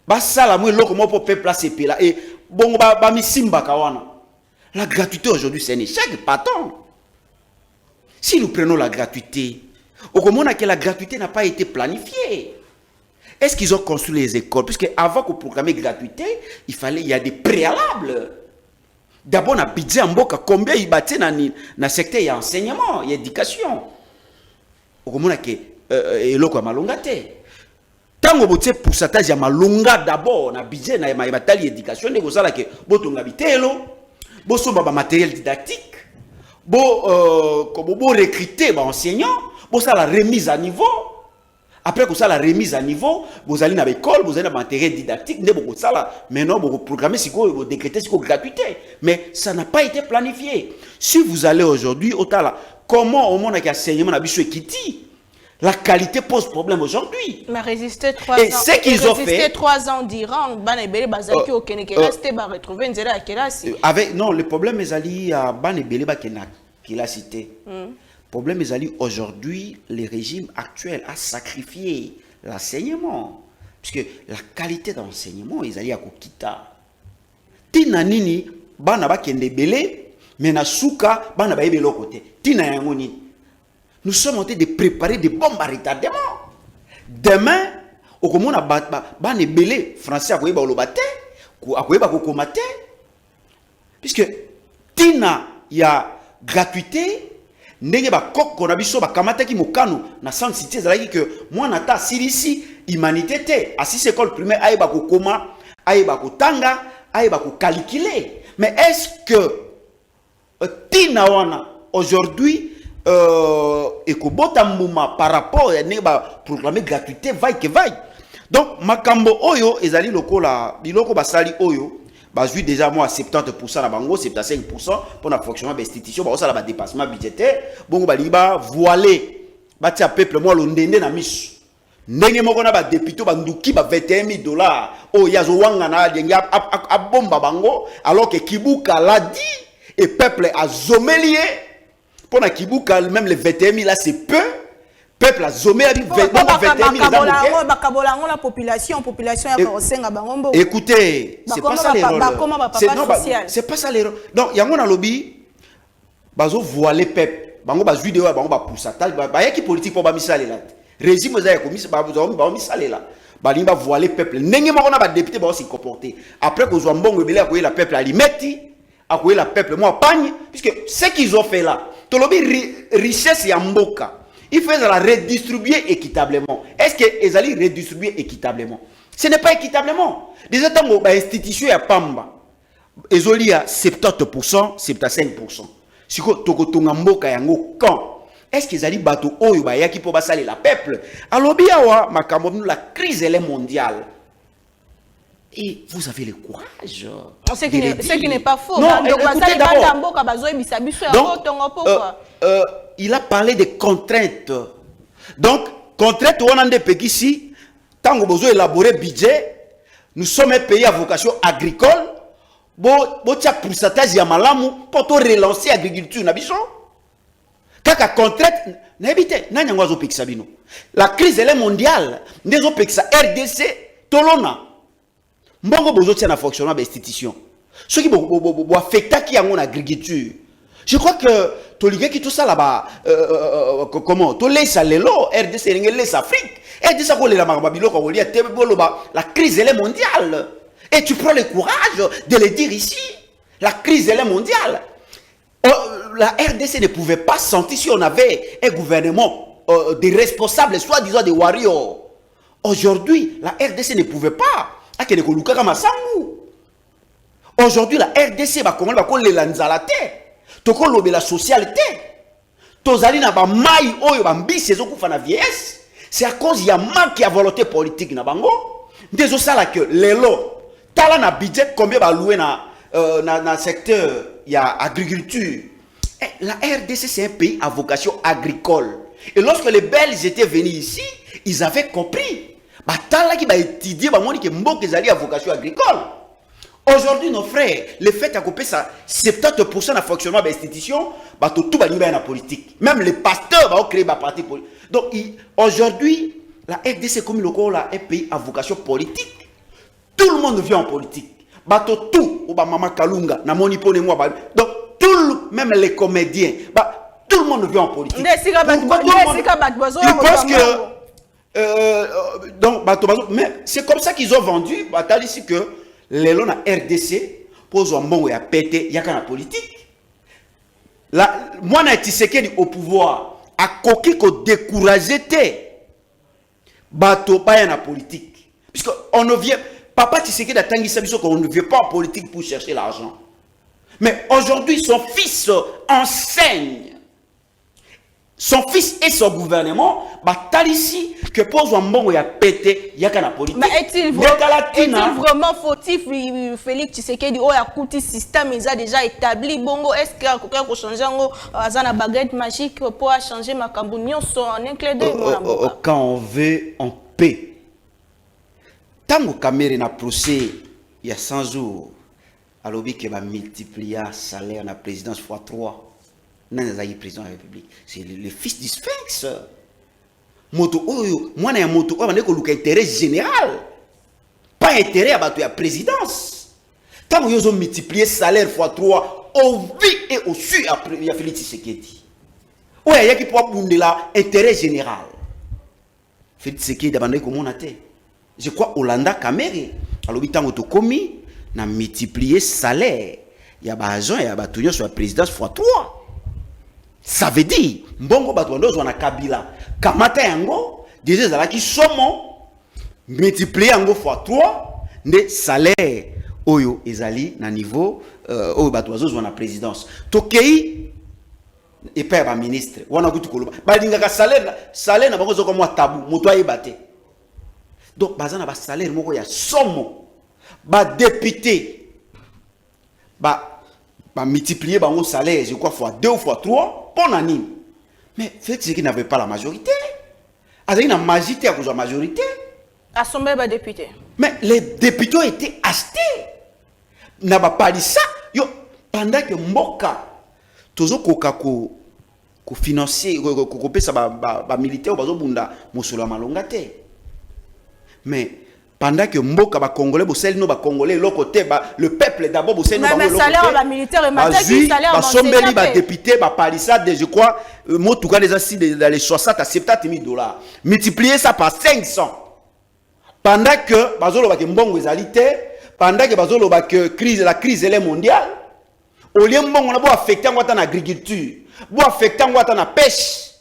Basala moi loko mo pour placer pela et bon ba mi simba kawana. La gratuité aujourd'hui c'est un échec pardon. Si nous prenons la gratuité, au comment que la gratuité n'a pas été planifiée. Est-ce qu'ils ont construit les écoles puisque avant qu'on programme gratuité, il y a des préalables. D'abord on a budget en boka combien il bâtit dans secteur y a enseignement, y a éducation. Au comment que loko malongate. Tango bote pourcentage ya malonga d'abord na budget na matali éducation ndeko sala ke botonga bitelo bo somba ba matériel didactique bo recruter ba enseignants bo ça la remise à niveau après que ça la remise à niveau vous allez dans l'école vous allez dans matériel didactique ndeko ça là maintenant vous programmer siko vous décréter siko gratuité mais ça n'a pas été planifié. Si vous allez aujourd'hui au tala comment au monde qui enseignement na biso ekiti La qualité pose problème aujourd'hui. Mais résister 3 Et ans. ce qu'ils ont fait... 3 ans d'Iran, Banebele Bazaki au Kenekela, c'était retrouver une zéro à Kelasi. Avec, non, le problème est allé à Banebele qu'il a cité. Le problème est allé aujourd'hui, le régime actuel a sacrifié l'enseignement. Puisque la qualité d'enseignement, ils allaient à Kokita. Tina nini, Banaba Kendebele, mais na souka, Banaba Ebelo côté. Tina Yangoni. Nous sommes en train de préparer des bombes à retardement. Demain, au comment on a belé français à quoi il bate, à quoi il comate, puisque tina il y a gratuité, n'enge ba kok qu'on a biso ba kamata ki mokano na sans cité zalaki que moi nata sirisi humanité te assis école primaire aïe ba ko koma aïe ba ko tanga aïe ba ko calculer. Mais est-ce que tina wana aujourd'hui et que botambouma par rapport à proclamer gratuité vaille que vaille. Donc makambo oyo ezali lokola biloko basali oyo bazui déjà moi 70% na bango 75% pour le fonctionnement de l'institution ba osala ba dépassement budgétaire bongo baliba voiler batia peuple moi londende na misu ndenge moko na ba député ba nduki ba $21,000 o yazo wanga na dengi a bomba bango alors que Kibuka l'a dit et peuple a zomelié. Pour la Kibuka, même les 21 000 là, c'est peu. Peuple a zoomé à 21 000 la population écoutez, c'est pas ça l'erreur. C'est pas ça l'erreur. Donc, il y a un lobby, bazo voilé peuple. Bango baz vidéo, bango ba poussa tal, ba yaki politique pour ba misale là. Régime za ko mis ba misale là. Ba limba voilé peuple. Ndenge moko na ba député ba aussi comporter. Après ko zo mbongo belé ko la peuple alimeti, a ko la peuple moi pagne puisque ce qu'ils ont fait là. Tolobi richesse ya mboka. Il faut la redistribuer équitablement. Est-ce qu'ils allaient redistribuer équitablement? Ce n'est pas équitablement. Déjà, tant que l'institution ya Pamba, ils ont dit à 70%, 75%. Si vous avez mboka yango quand? Est-ce qu'ils allaient bateau oyo ba yaki pour basaler la peuple? Alors bien wa makambo la crise elle est mondiale. Et vous avez le courage. Ce qui n'est pas faux. Non, écoutez d'abord. Il a parlé des contraintes. Donc, contraintes, on a des pays ici. Tant que vous avez élaboré budget, nous sommes un pays à vocation agricole. Vous avez un pourcentage de malamu pour relancer l'agriculture. Kaka contrainte, la crise elle est mondiale. Nous avons RDC, Tolona. Mbongo bozo tient à fonctionnement de l'institution. Ce qui affecte qui a mon agriculture. Je crois que Toligue qui tout ça là-bas, comment? Tu laisses l'élo, RDC laisse Afrique. RDC la crise elle est mondiale. Et tu prends le courage de le dire ici. La crise elle est mondiale. La RDC ne pouvait pas sentir si on avait un gouvernement des responsables, soi-disant des warriors. Aujourd'hui, la RDC ne pouvait pas. Aujourd'hui, la RDC va comment les lanzalate, toko la socialité, tozali na ba mai oyo ba mbisi ezokufa na vieillesse, c'est à cause ya manque ya volonté politique na bango. Ndezo sala que lelo tala na budget combien ba louer na secteur ya agriculture. La RDC c'est un pays à vocation agricole. Et lorsque les Belges étaient venus ici, ils avaient compris. Batala qui va étudier, bah moni que mboka ezali à vocation agricole. Aujourd'hui, nos frères, le fait à couper ça 70% de fonctionnement de l'institution, bah tout va libérer la politique. Même les pasteurs vont créer ma parti politique. Donc aujourd'hui, la RDC comme le corps là, un pays à vocation politique. Tout le monde vient en politique. Bah tout, ou bah maman Kalunga, na moni pone moi bah. Donc même les comédiens, bah tout le monde vient en politique. Je pense que donc, mais c'est comme ça qu'ils ont vendu. Ici que les lois na RDC posent un bon et à péter. Il y a qu'un politique. Moi, na Tshisekedi au pouvoir, à coquille qu'on décourageait bateau pas en politique. Puisque on ne vient, papa Tshisekedi a tangué ça qu'on ne vient pas en politique pour chercher l'argent. Mais aujourd'hui, son fils enseigne. son fils et son gouvernement, ici que pose un bon ya pété, ya kana politique. Mais est-il vraiment fautif, Félix Tshisekedi, oh, le système il a déjà établi, bongo, est-ce qu'il y a quelqu'un qui change une baguette magique pour changer ma cambouignon en un clé d'œil? Quand on veut, on paie. Tant que Cameroun a procès, il y a 100 jours, à l'objet qui va multiplier le salaire de la présidence x 3. Non, les président de la République. C'est le fils du Sphinx. Moto, moi, j'ai un moto, on a un intérêt général. Pas intérêt à la présidence. Tant que vous ont multiplié le salaire x 3, au vu et au su, il y a Félix Tshisekedi. Oui, il y a qui peut avoir l'intérêt général. Félix Tshisekedi a demandé comment on a été. Je crois Hollanda Cameroun. Alors, il y a commis, on a multiplié le salaire. Il y a des agents, il y a des agents sur la présidence x 3. Ça veut dire, mbongo batwando zwana Kabila, kamata yango, déjà zala ki somo, multiplié yango x 3, de salaire, oyo ezali na niveau, oyo batwazo zwana présidence. Tokei, et pas ba ministre, wana kutu koloba. Ba lingaka salaire na bango zoko mwa tabu, moto ayebate. Donc bazana ba salaire moko ya somo, ba député, ba multiplier bango salaire, je crois, fois 2 ou fois 3, pour l'année. Mais Félix Tshisekedi n'avait pas la majorité. Il y a une majorité à cause de la majorité. Assemblée des députés. Mais les députés ont été achetés. N'a pas dit ça. Pendant que Mboka, toujours qu'on financier, qu'on paie ça, militaire, on va bunda, Moussula Malongate. Mais pendant que Mboka ba Congolais, ba Congolais, l'autre côté, le peuple d'abord, mais salaire ba militaire et matériel, salaire ba sombeli ba député, ba palissade, je crois, moi tout cas déjà si dans les 60 à 70 000 $. Multiplier ça par 500. Pendant que bazolo ba ke mbongo ezalité, pendant que bazolo ba que la crise elle est mondiale, au lieu mbongo na bo affecter ngwata na agriculture, bo affecter ngwata na pêche,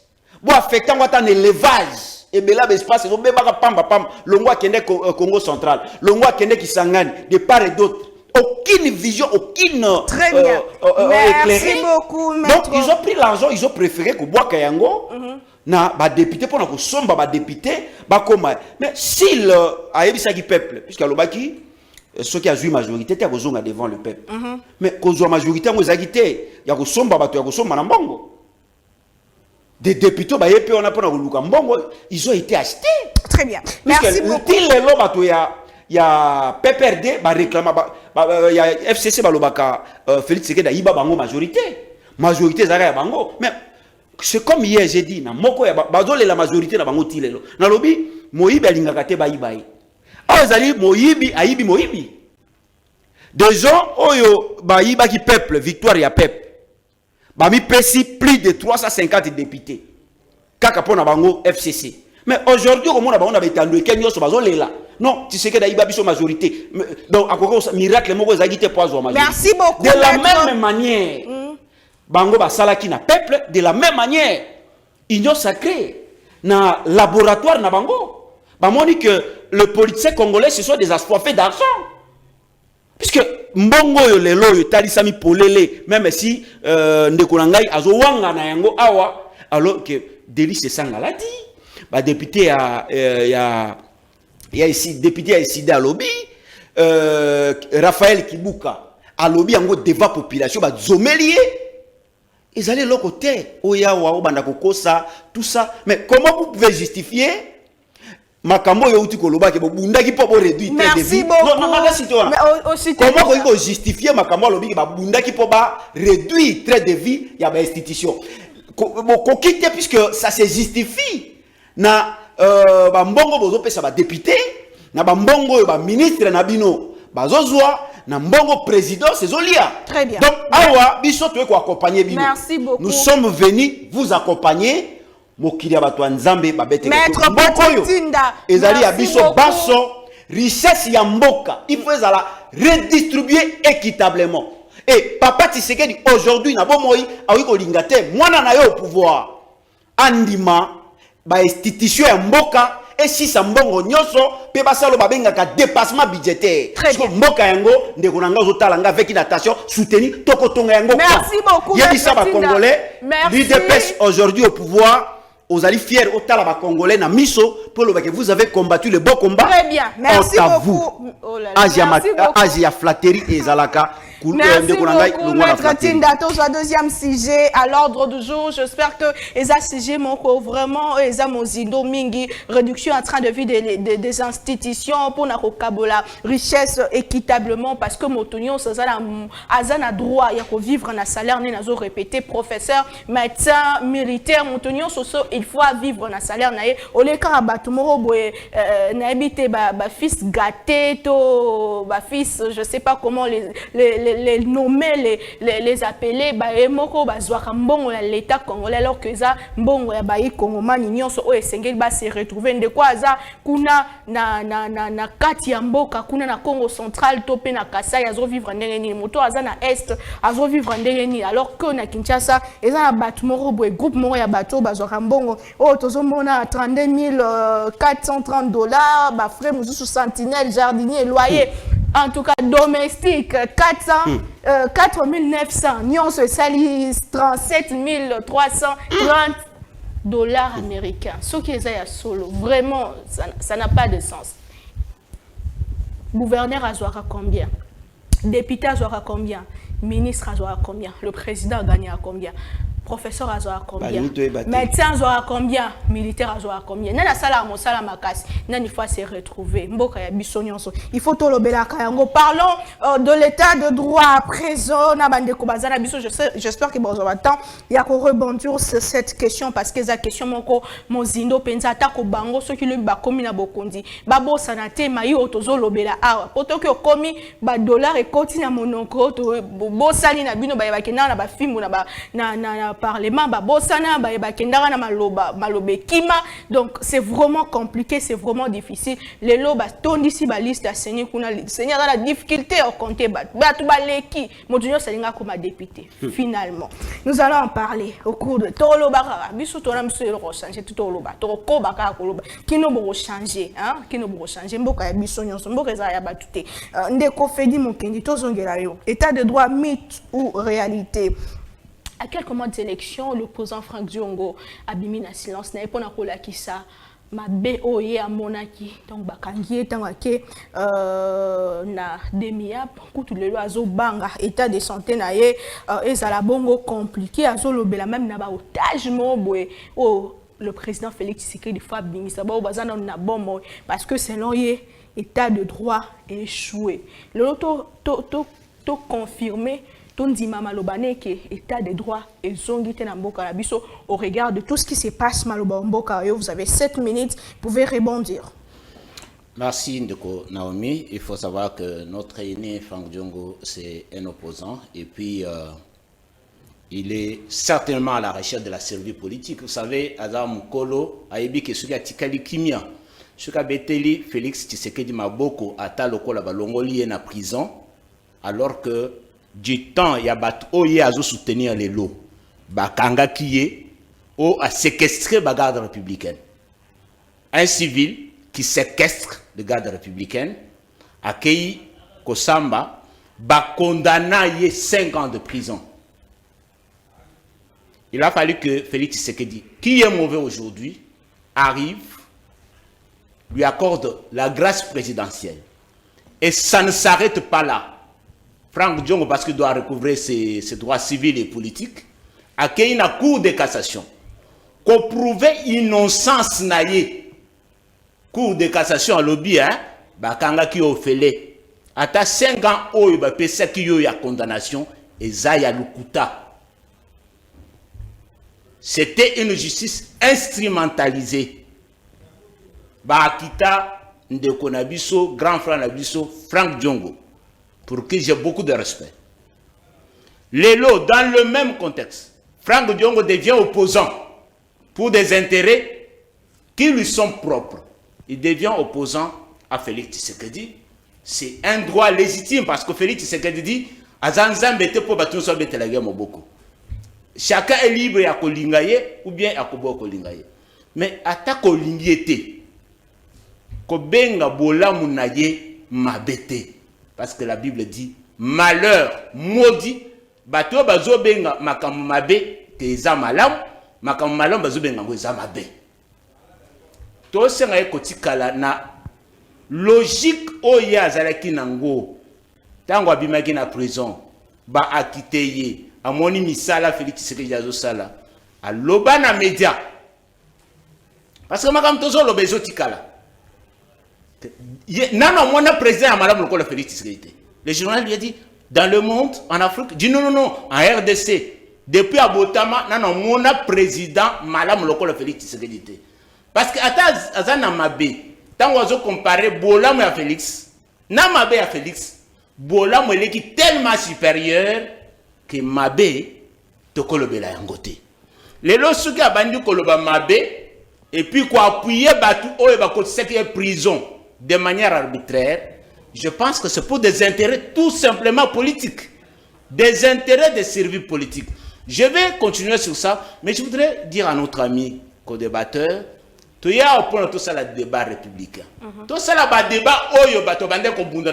bo affecter ngwata na élevage. Et bien là, l'espace, c'est le Longwa Kende Congo central, le Longwa Kende Kisangani, de part et d'autre. Aucune vision, aucune Merci beaucoup, maître. Donc, ils ont pris l'argent, ils ont préféré que Bois Kayango, na ba député pour na somba ba député, ba koma. Mais s'il a évisé qui peuple, puisqu'à l'obaki, ceux qui a joué majorité, ils ont devant le peuple. Mais quand ils ont majorité, ils ont agité, il y a somba ba to, il y a somba na mbongo. Des députés, ils ont été achetés. Très bien. Merci beaucoup. Il y a PPRD, il y a FCC, Félix Tshisekedi, il y a une majorité. Majorité, mais c'est comme hier, j'ai dit, la majorité, il y a une lobby, Moïbi a l'ingakate baïbaï. Moïbi. Des gens, qui peuple, victoire, il y a peuple. Bami Pessi, plus de 350 députés. Kaka pona bango FCC. Mais aujourd'hui, comment on a étendu Kenya sur bazo là. Non, tu sais que d'ailleurs biso majorité. Donc à quoi miracle moko ezagité pour avoir majorité. Merci beaucoup. De la même manière, bango ba salaki na peuple, de la même manière, union sacrée na laboratoire na bango. Ba moni que le politicien congolais ce sont des assoiffés d'argent. Puisque mbongo yo lelo yo talisami polele même si ndekonangai azo wanga na yango awa alors que Délice Sangala dit ba député ya ici député a ici à lobby Raphaël Kibuka a lobby yango devant population ba zomelier ils allaient l'autre côté oya wa banda kokosa tout ça mais comment vous pouvez justifier makambo yo uti koloba ke bundaki po réduire très de vie. Comment vous justifier makambo lobi ba bundaki po ba réduire très de vie ya ba institution. Ko quitter puisque ça se justifie na ba mbongo bozo pesa ba député na ba mbongo ba ministre na bino bazozwa na mbongo président c'est Zolia. Très bien. Donc awa biso to ko accompagner bino. Merci beaucoup. Nous sommes venus vous accompagner. Maître Bokotinda, ezali ya biso baso richesse ya mboka il faut la redistribuer équitablement et papa Tshisekedi aujourd'hui na bomoi awi ko lingate mwana na yo au pouvoir andima ba institution ya mboka et si ça mbongo nyoso pe basalo babengaka dépassement budgétaire. Très bien. Mboka yango ndeko nanga ozotalanga avec une attention soutenir tokotonga yango. Merci beaucoup. Yebi ça ba congolais. Merci. L'UDPS aujourd'hui au pouvoir. Vous allez fiers au talaba congolais na miso pour le que vous avez combattu le bon combat. Très bien. Merci beaucoup. Oh là là. Merci beaucoup. Asia flatterie et Zalaka. Merci beaucoup, Maître Tinda. Toujours deuxième sujet à l'ordre du jour. J'espère que les ACG m'ont vraiment, les Amozindo Mingi, réduction en train de vie des institutions pour la richesse équitablement parce que Motonio, ça a droit à vivre en salaire, nous répété, professeur, médecin, militaire, Motonio, il faut vivre en salaire. Au lieu qu'à Batumoro, n'habite fils gâté, fils, je sais pas comment les nommer, les appeler, moko bazwaka mbongo ya l'état congolais alors que ça mbongo ya bayi congomani nyonso o esengeli ba se retrouver ndeko aza kuna na kati ya mboka kuna na Congo central to pe na Kasai azo vivre ndenge ni moto aza na est azo vivre ndenge ni alors que na Kinshasa eza na bato moko boye groupe moko ya bato bazwaka mbongo o tozomona 32 430 $, ba frais mususu sentinelle jardinier loyer. En tout cas, domestique, 4 900, Nyon se salit 37 330 $ américains. Ce qui est à solo, vraiment, ça n'a pas de sens. Gouverneur a joué à combien? Député a joué à combien? Ministre a joué à combien? Le président a gagné à combien? Professeur a joué à combien? Médecin a joué à combien? Militaire a joué à combien? Nana sala mo sala makas. Nani faut se retrouver. Mboka ya bisonyonso. Il faut to lobela kayango. Parlons de l'état de droit à présent. Na bande ko bazana biso. J'espère que bon temps il y a qu'on rebondir sur cette question parce que la question moko mozindo penza ta ko bango ceux qui le ba komi na bokondi. Babo sanate mai otozo lobela awa. Poto ki okomi ba dollar et koti na monoko to bo sali na bino ba bakena na ba film na parlement babosana bakendara na malobe kima donc c'est vraiment compliqué, c'est vraiment difficile les loba tondisi ba liste à Seigneur kuna Seigneur dans la difficulté au compter batu baleki motunyo salinga comme député finalement nous allons en parler au cours de toloba biso tona mso ro changer toloba toko baka koloba kino bo changer hein kino bo changer mboka ya biso nyonso mboka za ya batute ndeko fedi mokendi tozongela yo état de droit mythe ou réalité. À quelques mois d'élection, l'opposant Franck Diongo a bimi na silence na epona kola kisa ma BOE à Monaki donc bakangi etangake na demia kutu lelo azo banga état de santé na ye ezala bongo compliqué azo lobela même na ba otage mo boye le président Félix Tshisekedi fois bimisa ba bazana na bombo parce que selon ye état de droit échoué le to confirmé Tondi mama lobane que état de droit et zongite na mboka la biso au regard de tout ce qui se passe maloba mboka yo vous avez 7 minutes vous pouvez rebondir. Merci Ndeko Naomi, il faut savoir que notre aîné Franck Diongo c'est un opposant et puis il est certainement à la recherche de la survie politique. Vous savez Azam Kolo ayebi ke suka tikali kimia suka beteli Félix Tshisekedi maboko ata lokola balongoli na prison alors que du temps, il y a oye à soutenir les lots. Bakanga qui a séquestré la garde républicaine. Un civil qui séquestre la garde républicaine, accueilli Kosamba, condamné 5 ans de prison. Il a fallu que Félix Tshisekedi, qui est mauvais aujourd'hui, arrive, lui accorde la grâce présidentielle. Et ça ne s'arrête pas là. Franck Diongo, parce qu'il doit recouvrer ses droits civils et politiques, a créé une cour de cassation. Qu'on prouvait innocence naïe. Cour de cassation à lobby, hein, bakanga ki ofele. Ata 5 ans, oyo ba pesa ki yo ya condamnation, et zaya lukuta. C'était une justice instrumentalisée. Ba akita ndeko nabiso, grand frère nabiso, Franck Diongo. Pour qui j'ai beaucoup de respect. Lélo, dans le même contexte, Franck Diongo devient opposant pour des intérêts qui lui sont propres. Il devient opposant à Félix Tshisekedi. C'est un droit légitime parce que Félix Tshisekedi dit chacun est libre à Kolingaye ou bien à Kobo Kolingaye. Mais à ta Kolingayete, kobenga bolamu na ye mabete. Parce que la Bible dit malheur, maudit, bato bazo benga makambo mabe te eza malamu, makambo malamu bazo benga ngo eza mabe. To senga kotikala na logique oya azalaki nango. Tango abimaki na prison, ba akite ye, amoni misala Félix Tshisekedi azo sala. Aloba na média. Parce que makambo tozo loba ezotikala. Non, mon président a madame le Félix Tshisekedi. Le journal lui a dit, dans le monde, en Afrique, dit non, en RDC, depuis Abotama, non, mon président, madame le Félix Tshisekedi. Parce que, à Azana Mabe, tant qu'on a comparé Bolam à Félix, Namabe à Félix, Bolam est tellement supérieur que Mabe, te kolobela yangote. Les lorsque qui a bandu koloba Mabe, et puis quoi appuyer Batou, oh, et bakot c'est prison. De manière arbitraire, je pense que c'est pour des intérêts tout simplement politiques. Des intérêts de service politique. Je vais continuer sur ça, mais je voudrais dire à notre ami co-débatteur, tu y a au point de tout ça le débat républicain. Tout ça le débat, oh yo bato bande ko bunda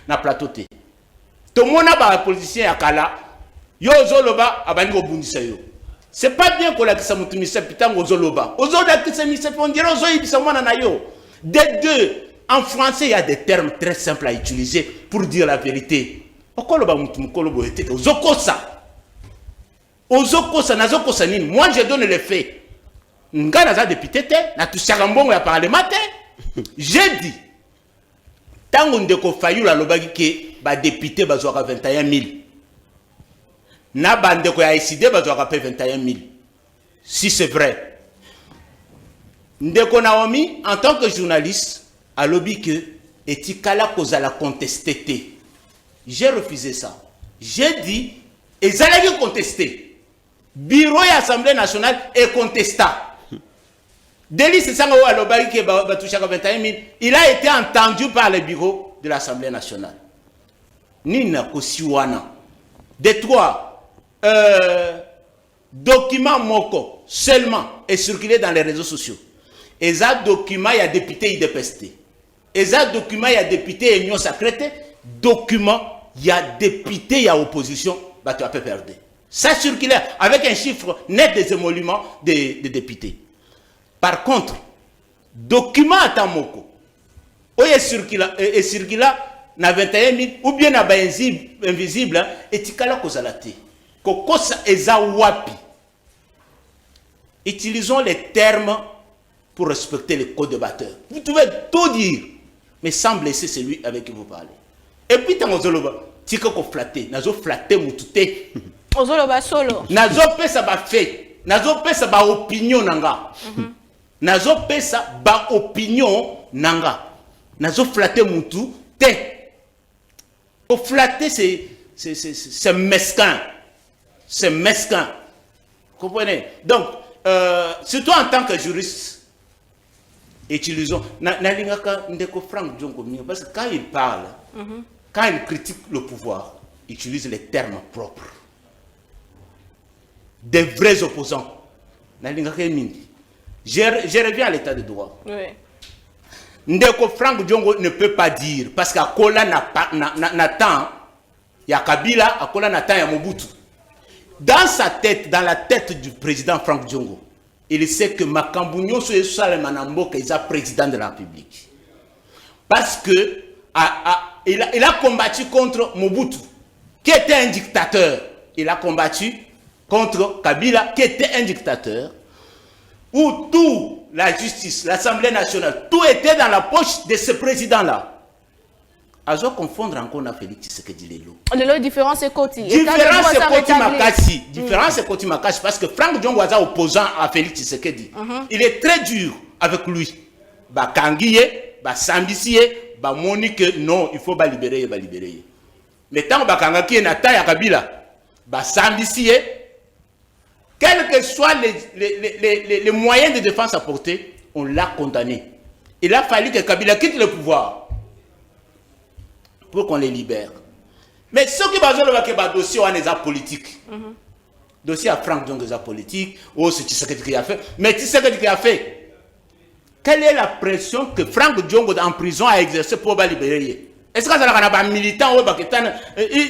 na plateau te. Tout le monde a politicien à Kala, yo zoloba abandi ko bundisa yo. C'est pas bien qu'on a que ça moutumisa putain aux zoloba. Aux autres qui se mis on dirait aux autres ça mona na yo. Des deux. En français, il y a des termes très simples à utiliser pour dire la vérité. Moi, je donne les faits. Nga député, j'ai dit, tant qu'on déco faillu la lobagi que député bazouaka 21 000. Na bande ko ya décidé bazouaka 21 000. Si c'est vrai. Ndeko Naomi, en tant que journaliste, à lobby que etikala kozala contesté. J'ai refusé ça. J'ai dit et ça l'a contesté. Bureau et Assemblée nationale est contesta. Délice c'est ça à lobby que batouchaka 21 000. Il a été entendu par le bureau de l'Assemblée nationale. Nina kosiwana. De trois documents moko seulement est circulé dans les réseaux sociaux. Et ça document il y a député IDPST. Et ça document il y a député Union Sacrée, document il y a député il y a opposition, bah tu as peu perdu. Ça circulaire avec un chiffre net des émoluments des députés. Par contre, document à Tamoko, où est circulé na 21 000 ou bien na invisible et tikala kozalate. Kokosa eza wapi. Utilisons les termes pour respecter les co-débatteurs. Vous pouvez tout dire, mais sans blesser celui avec qui vous parlez. Et puis, dans Ozoloba, tu peux flatter. Nazo flatter moutouté. Ozoloba solo. Nazo pesa ba fait. Nazo pesa ba opinion nanga. Nazo pesa ba opinion nanga. Nazo flatter moutouté. Pour flatter, c'est mesquin. C'est mesquin. Vous comprenez? Donc, surtout en tant que juriste, utilisons Nalingaka Ndeko Frank Djongo parce que quand il parle, quand il critique le pouvoir, il utilise les termes propres. Des vrais opposants. Nalingaka Mingi. Je reviens à l'état de droit. Oui. Ndeko Frank Djongo ne peut pas dire parce qu'Akola n'attend, il y a Kabila, Akola n'attend, il y a Mobutu. Dans sa tête, dans la tête du président Frank Djongo, il sait que Makambunyo Manambo est président de la République. Parce que il a combattu contre Mobutu, qui était un dictateur. Il a combattu contre Kabila, qui était un dictateur. Où tout, la justice, l'Assemblée nationale, tout était dans la poche de ce président-là. Azo confondre encore na Félix Tshisekedi lelo. La différence c'est Koti. Différence c'est Koti Makasi. Différence c'est Koti Makasi parce que Frank Djongo est opposant à Félix Tshisekedi. Il est très dur avec lui. Ba kangiye, ba sambisiye, ba moni que non, il faut ba libérer. Mais tant ba kangaki na ta ya Kabila, ba sambisiye, quels que soient les moyens de défense apportés, on l'a condamné. Il a fallu que Kabila quitte le pouvoir pour qu'on les libère. Mais ce qui va se faire, dossier est politique. Dossier à Frank Djongo est politique. Oh, c'est Tshisekedi qui a fait. Mais Tshisekedi qui a fait. quelle est la pression que Franck Diongo en prison a exercée pour libérer? Est-ce que ça a un militant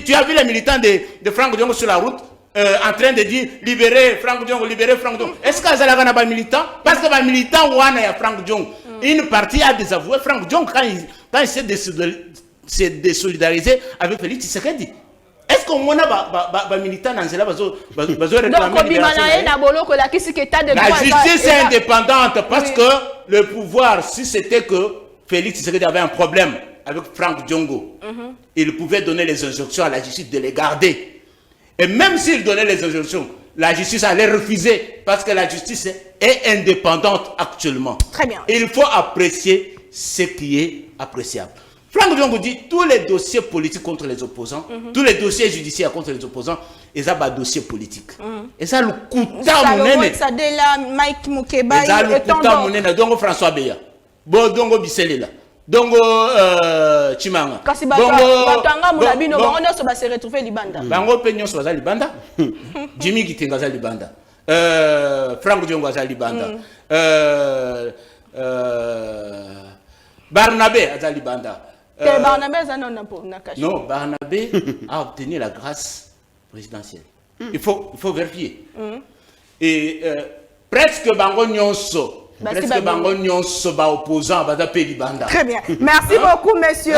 tu as vu les militants de Franck Diongo sur la route en train de dire libérer Franck Diongo, libérer Franck Diongo? Est-ce que ça a un militant? Parce que les militants ou a Franck Diongo, une partie a désavoué Franck Diongo quand il s'est désolidarisé avec Félix Tshisekedi. Est-ce qu'on a des militants dans cela? La justice est indépendante parce que le pouvoir, si c'était que Félix Tshisekedi avait un problème avec Franck Diongo, il pouvait donner les injonctions à la justice de les garder. Et même s'il donnait les injonctions, la justice allait refuser parce que la justice est indépendante actuellement. Très bien. Il faut apprécier ce qui est appréciable. Franck Diongo dit tous les dossiers politiques contre les opposants, tous les dossiers judiciaires contre les opposants, ils ont des dossiers politiques. Et ça le coûte à mon nez. Mike Mukeba, donc François Beya, Dongo Bisselela, Dongo Chimanga. Kasi batanga mulabino bango nyonso ba se retrouver libanda. Bango pe nyonso baza libanda. Jimmy Gitenga za libanda. Franck Diongo aza libanda. Barnabé aza libanda. Barnabé non, Barnabé a obtenu la grâce présidentielle. Il faut vérifier. Et presque Bango Nyonso, presque Bango Nyonso, opposant à Libanda. Très bien. Merci beaucoup, monsieur.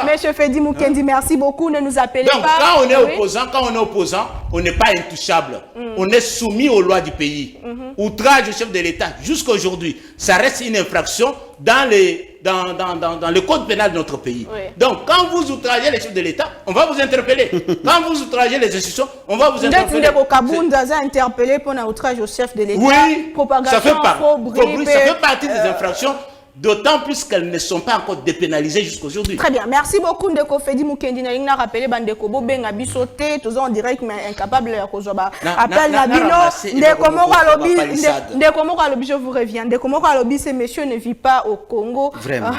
Monsieur Fedi Mukendi, merci beaucoup. Ne nous appelez donc, pas. Quand on est opposant, on n'est pas intouchable. On est soumis aux lois du pays. Outrage au chef de l'État, jusqu'à aujourd'hui, ça reste une infraction dans le code pénal de notre pays. Oui. Donc, quand vous outragez les chefs de l'État, on va vous interpeller. Quand vous outragez les institutions, on va vous interpeller. Interpellé pour un outrage au chef de l'État. Oui, propagation, ça fait partie des infractions, d'autant plus qu'elles ne sont pas encore dépénalisées jusqu'à aujourd'hui. Très bien, merci beaucoup Ndeko Fedi Mukendi. N'a rappelé Bandeko Bobenga Bisoté, tous en direct mais incapable de Kozoba. Appelle Nabino, Ndeko Moko Alobi, je vous reviens. Ndeko Moko Alobi, ce monsieur ne vit pas au Congo. Vraiment.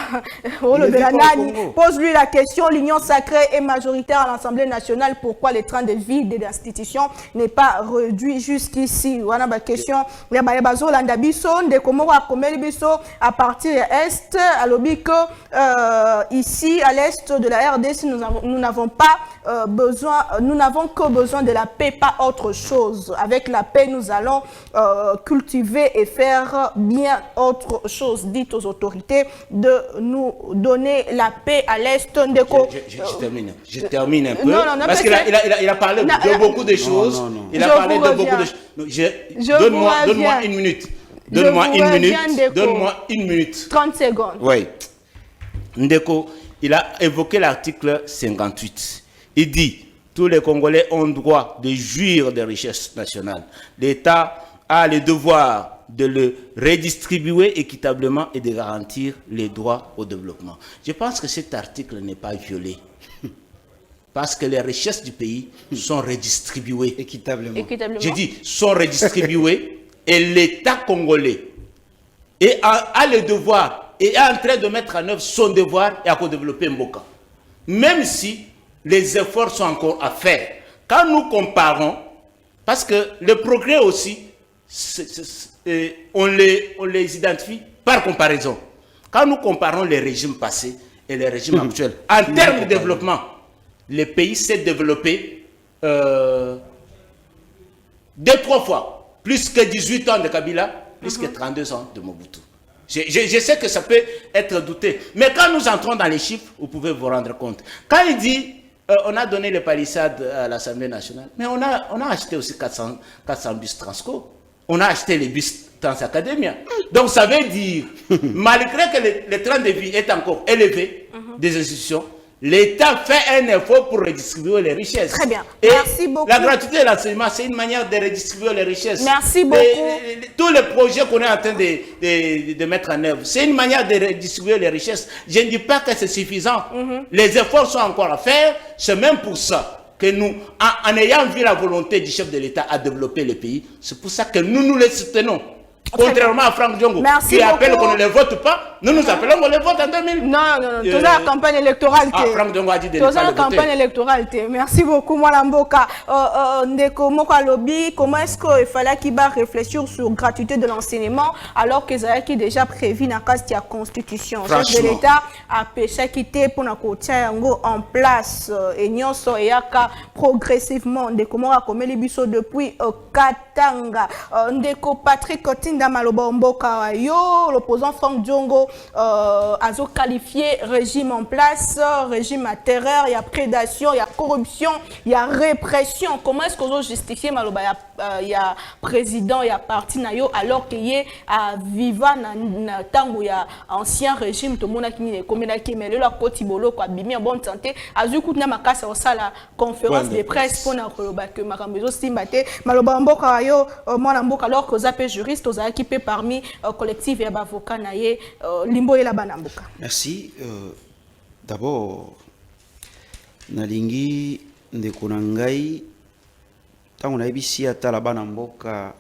Pose-lui la question, l'union sacrée est majoritaire à l'Assemblée nationale. Pourquoi le train de vie des institutions n'est pas réduit jusqu'ici? Voilà ma question. Ndeko Moko Akomeli Biso à partir Est, à l'Obico, ici à l'Est de la RDC, nous n'avons pas besoin, nous n'avons que besoin de la paix, pas autre chose. Avec la paix, nous allons cultiver et faire bien autre chose. Dites aux autorités de nous donner la paix à l'Est. Je termine un peu. Non, parce qu'il a parlé de beaucoup de choses. Il a parlé de beaucoup de choses. Donne-moi une minute. Donne-moi une minute. 30 secondes. Oui. Ndeko, il a évoqué l'article 58. Il dit, tous les Congolais ont droit de jouir des richesses nationales. L'État a le devoir de le redistribuer équitablement et de garantir les droits au développement. Je pense que cet article n'est pas violé. Parce que les richesses du pays sont redistribuées. Équitablement. Je dis, sont redistribuées. Et l'État congolais a le devoir et est en train de mettre en œuvre son devoir et à développer Mboka. Même si les efforts sont encore à faire. Quand nous comparons, parce que le progrès aussi, on les identifie par comparaison. Quand nous comparons les régimes passés et les régimes actuels, en termes de développement, le pays s'est développé 2-3 fois. Plus que 18 ans de Kabila, plus que 32 ans de Mobutu. Je sais que ça peut être douté. Mais quand nous entrons dans les chiffres, vous pouvez vous rendre compte. Quand il dit, on a donné les palissades à l'Assemblée nationale, mais on a acheté aussi 400 bus Transco. On a acheté les bus Transacademia. Donc ça veut dire, malgré que le train de vie est encore élevé des institutions, l'État fait un effort pour redistribuer les richesses. Très bien. Et merci beaucoup. La gratuité de l'enseignement, c'est une manière de redistribuer les richesses. Merci beaucoup. Tous les projets qu'on est en train de mettre en œuvre, c'est une manière de redistribuer les richesses. Je ne dis pas que c'est suffisant. Les efforts sont encore à faire. C'est même pour ça que nous, en ayant vu la volonté du chef de l'État à développer le pays, c'est pour ça que nous les soutenons. Contrairement à Franck Diongo, Merci qui appelle beaucoup. qu'on ne les vote pas, nous nous appelons qu'on les vote en 2000. Non, tu as la campagne électorale. Ah, Franck Diongo a dit de ne Tu as pas la les voter. campagne électorale. Merci beaucoup, Mwana Mboka. Ndeko Moka Lobby, comment est-ce qu'il fallait qu'il va réfléchir sur la gratuité de l'enseignement alors que ça qui déjà prévu dans la case de la Constitution. Le chef de l'État a péché quitter pour en place et nous sommes progressivement Ndeko Moka comme les biso depuis Katanga. Ndeko Patrick Kotinda Maloba Mboka yo, l'opposant Franck Diongo a qualifié régime en place, régime à terreur, il y a prédation, il y a corruption, il y a répression. Comment est-ce qu'on justifie Maloba il y a président, il y a parti nayo alors qu'il y a vivant na tango il y a ancien régime tout le monde qui est comme qui mais le côté bolo quoi bimi en bonne santé azuku na makasa au la conférence de presse pour na koloba que makambezo simbate Maloba Mboka yo Mwana Mboka alors que zape juriste aux équipés parmi collectif et avocat naye limbo et la banamboka. Merci. D'abord, nalingi ndeko na ngai tango nayebisi ata la bana mboka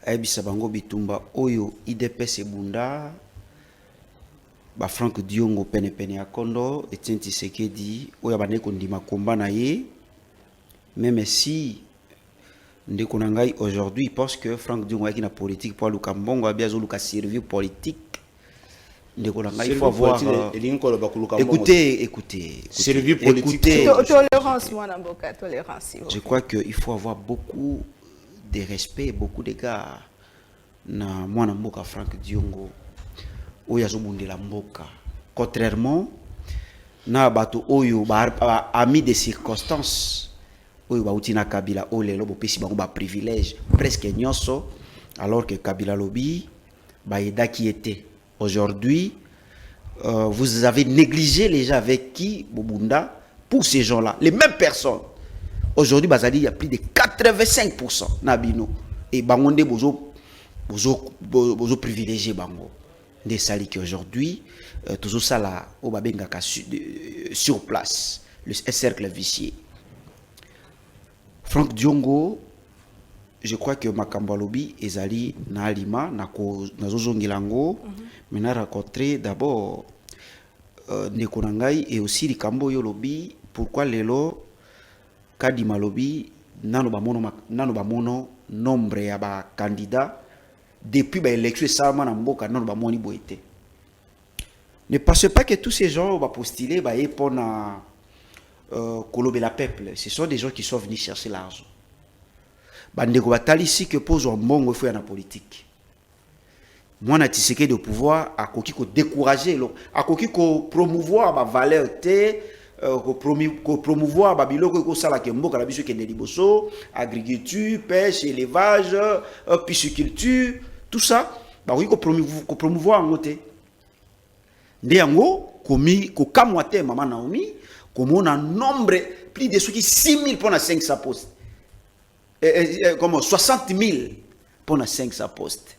ayebisa bango bitumba oyo IDPS ebunda ba Franck Diongo pene ya kondo Etienne Tshisekedi oyo abandeki kondima komba na ye, même si ndeko na ngai aujourd'hui parce que Franck Diongo ayaki na politique pour luka mbongo abia zoluka servir politique. Il faut avoir. Écoutez. Servir politique. Tolérance, Mwana Mboka, tolérance. Je crois qu'il faut avoir beaucoup de respect, beaucoup d'égard na Mwana Mboka Franck Diongo. Oyo azobundela mboka. Contrairement na bato oyo ami de circonstances oyo bauti na Kabila olelo bopesi bango ba privilège presque nyonso alors que Kabila lobi ba eda qui était. Aujourd'hui, vous avez négligé les gens avec qui Bobunda pour ces gens-là, les mêmes personnes. Aujourd'hui, Bazali, il y a plus de 85% Nabino et Bangonde bozo privilégié Bango. Des salis qui aujourd'hui, tout ça là, au Babengaka sur place, le cercle vicié. Franck Diongo, je crois que Makambo Lobi ezali na alima na zozongilango mais na rencontré d'abord ndeko na ngai et aussi likambo yo lobi pourquoi lelo kadi malobi nano ba mono nombre ya ba candidat depuis ba élection sama na mboka nano ba moni boité. Ne pensez pas que tous ces gens va postuler ba epona kolobela peuple, ce sont des gens qui sont venus chercher l'argent. Bandeko batali si que pose un bon faut en politique. Moi na Tshisekedi de pouvoir a koki ko décourager a koki ko promouvoir ba valeur té ko promouvoir ba biloko ko sala ke mboka la biso ke liboso, agriculture, pêche, élevage, pisciculture, tout ça ba koki ko promouvoir ngoté. Ndé yango komi ko kamwate mama Naomi comme on a nombre plus de ceux qui 6000 pour na 500 postes. Comme 60 000 pour na 500 postes.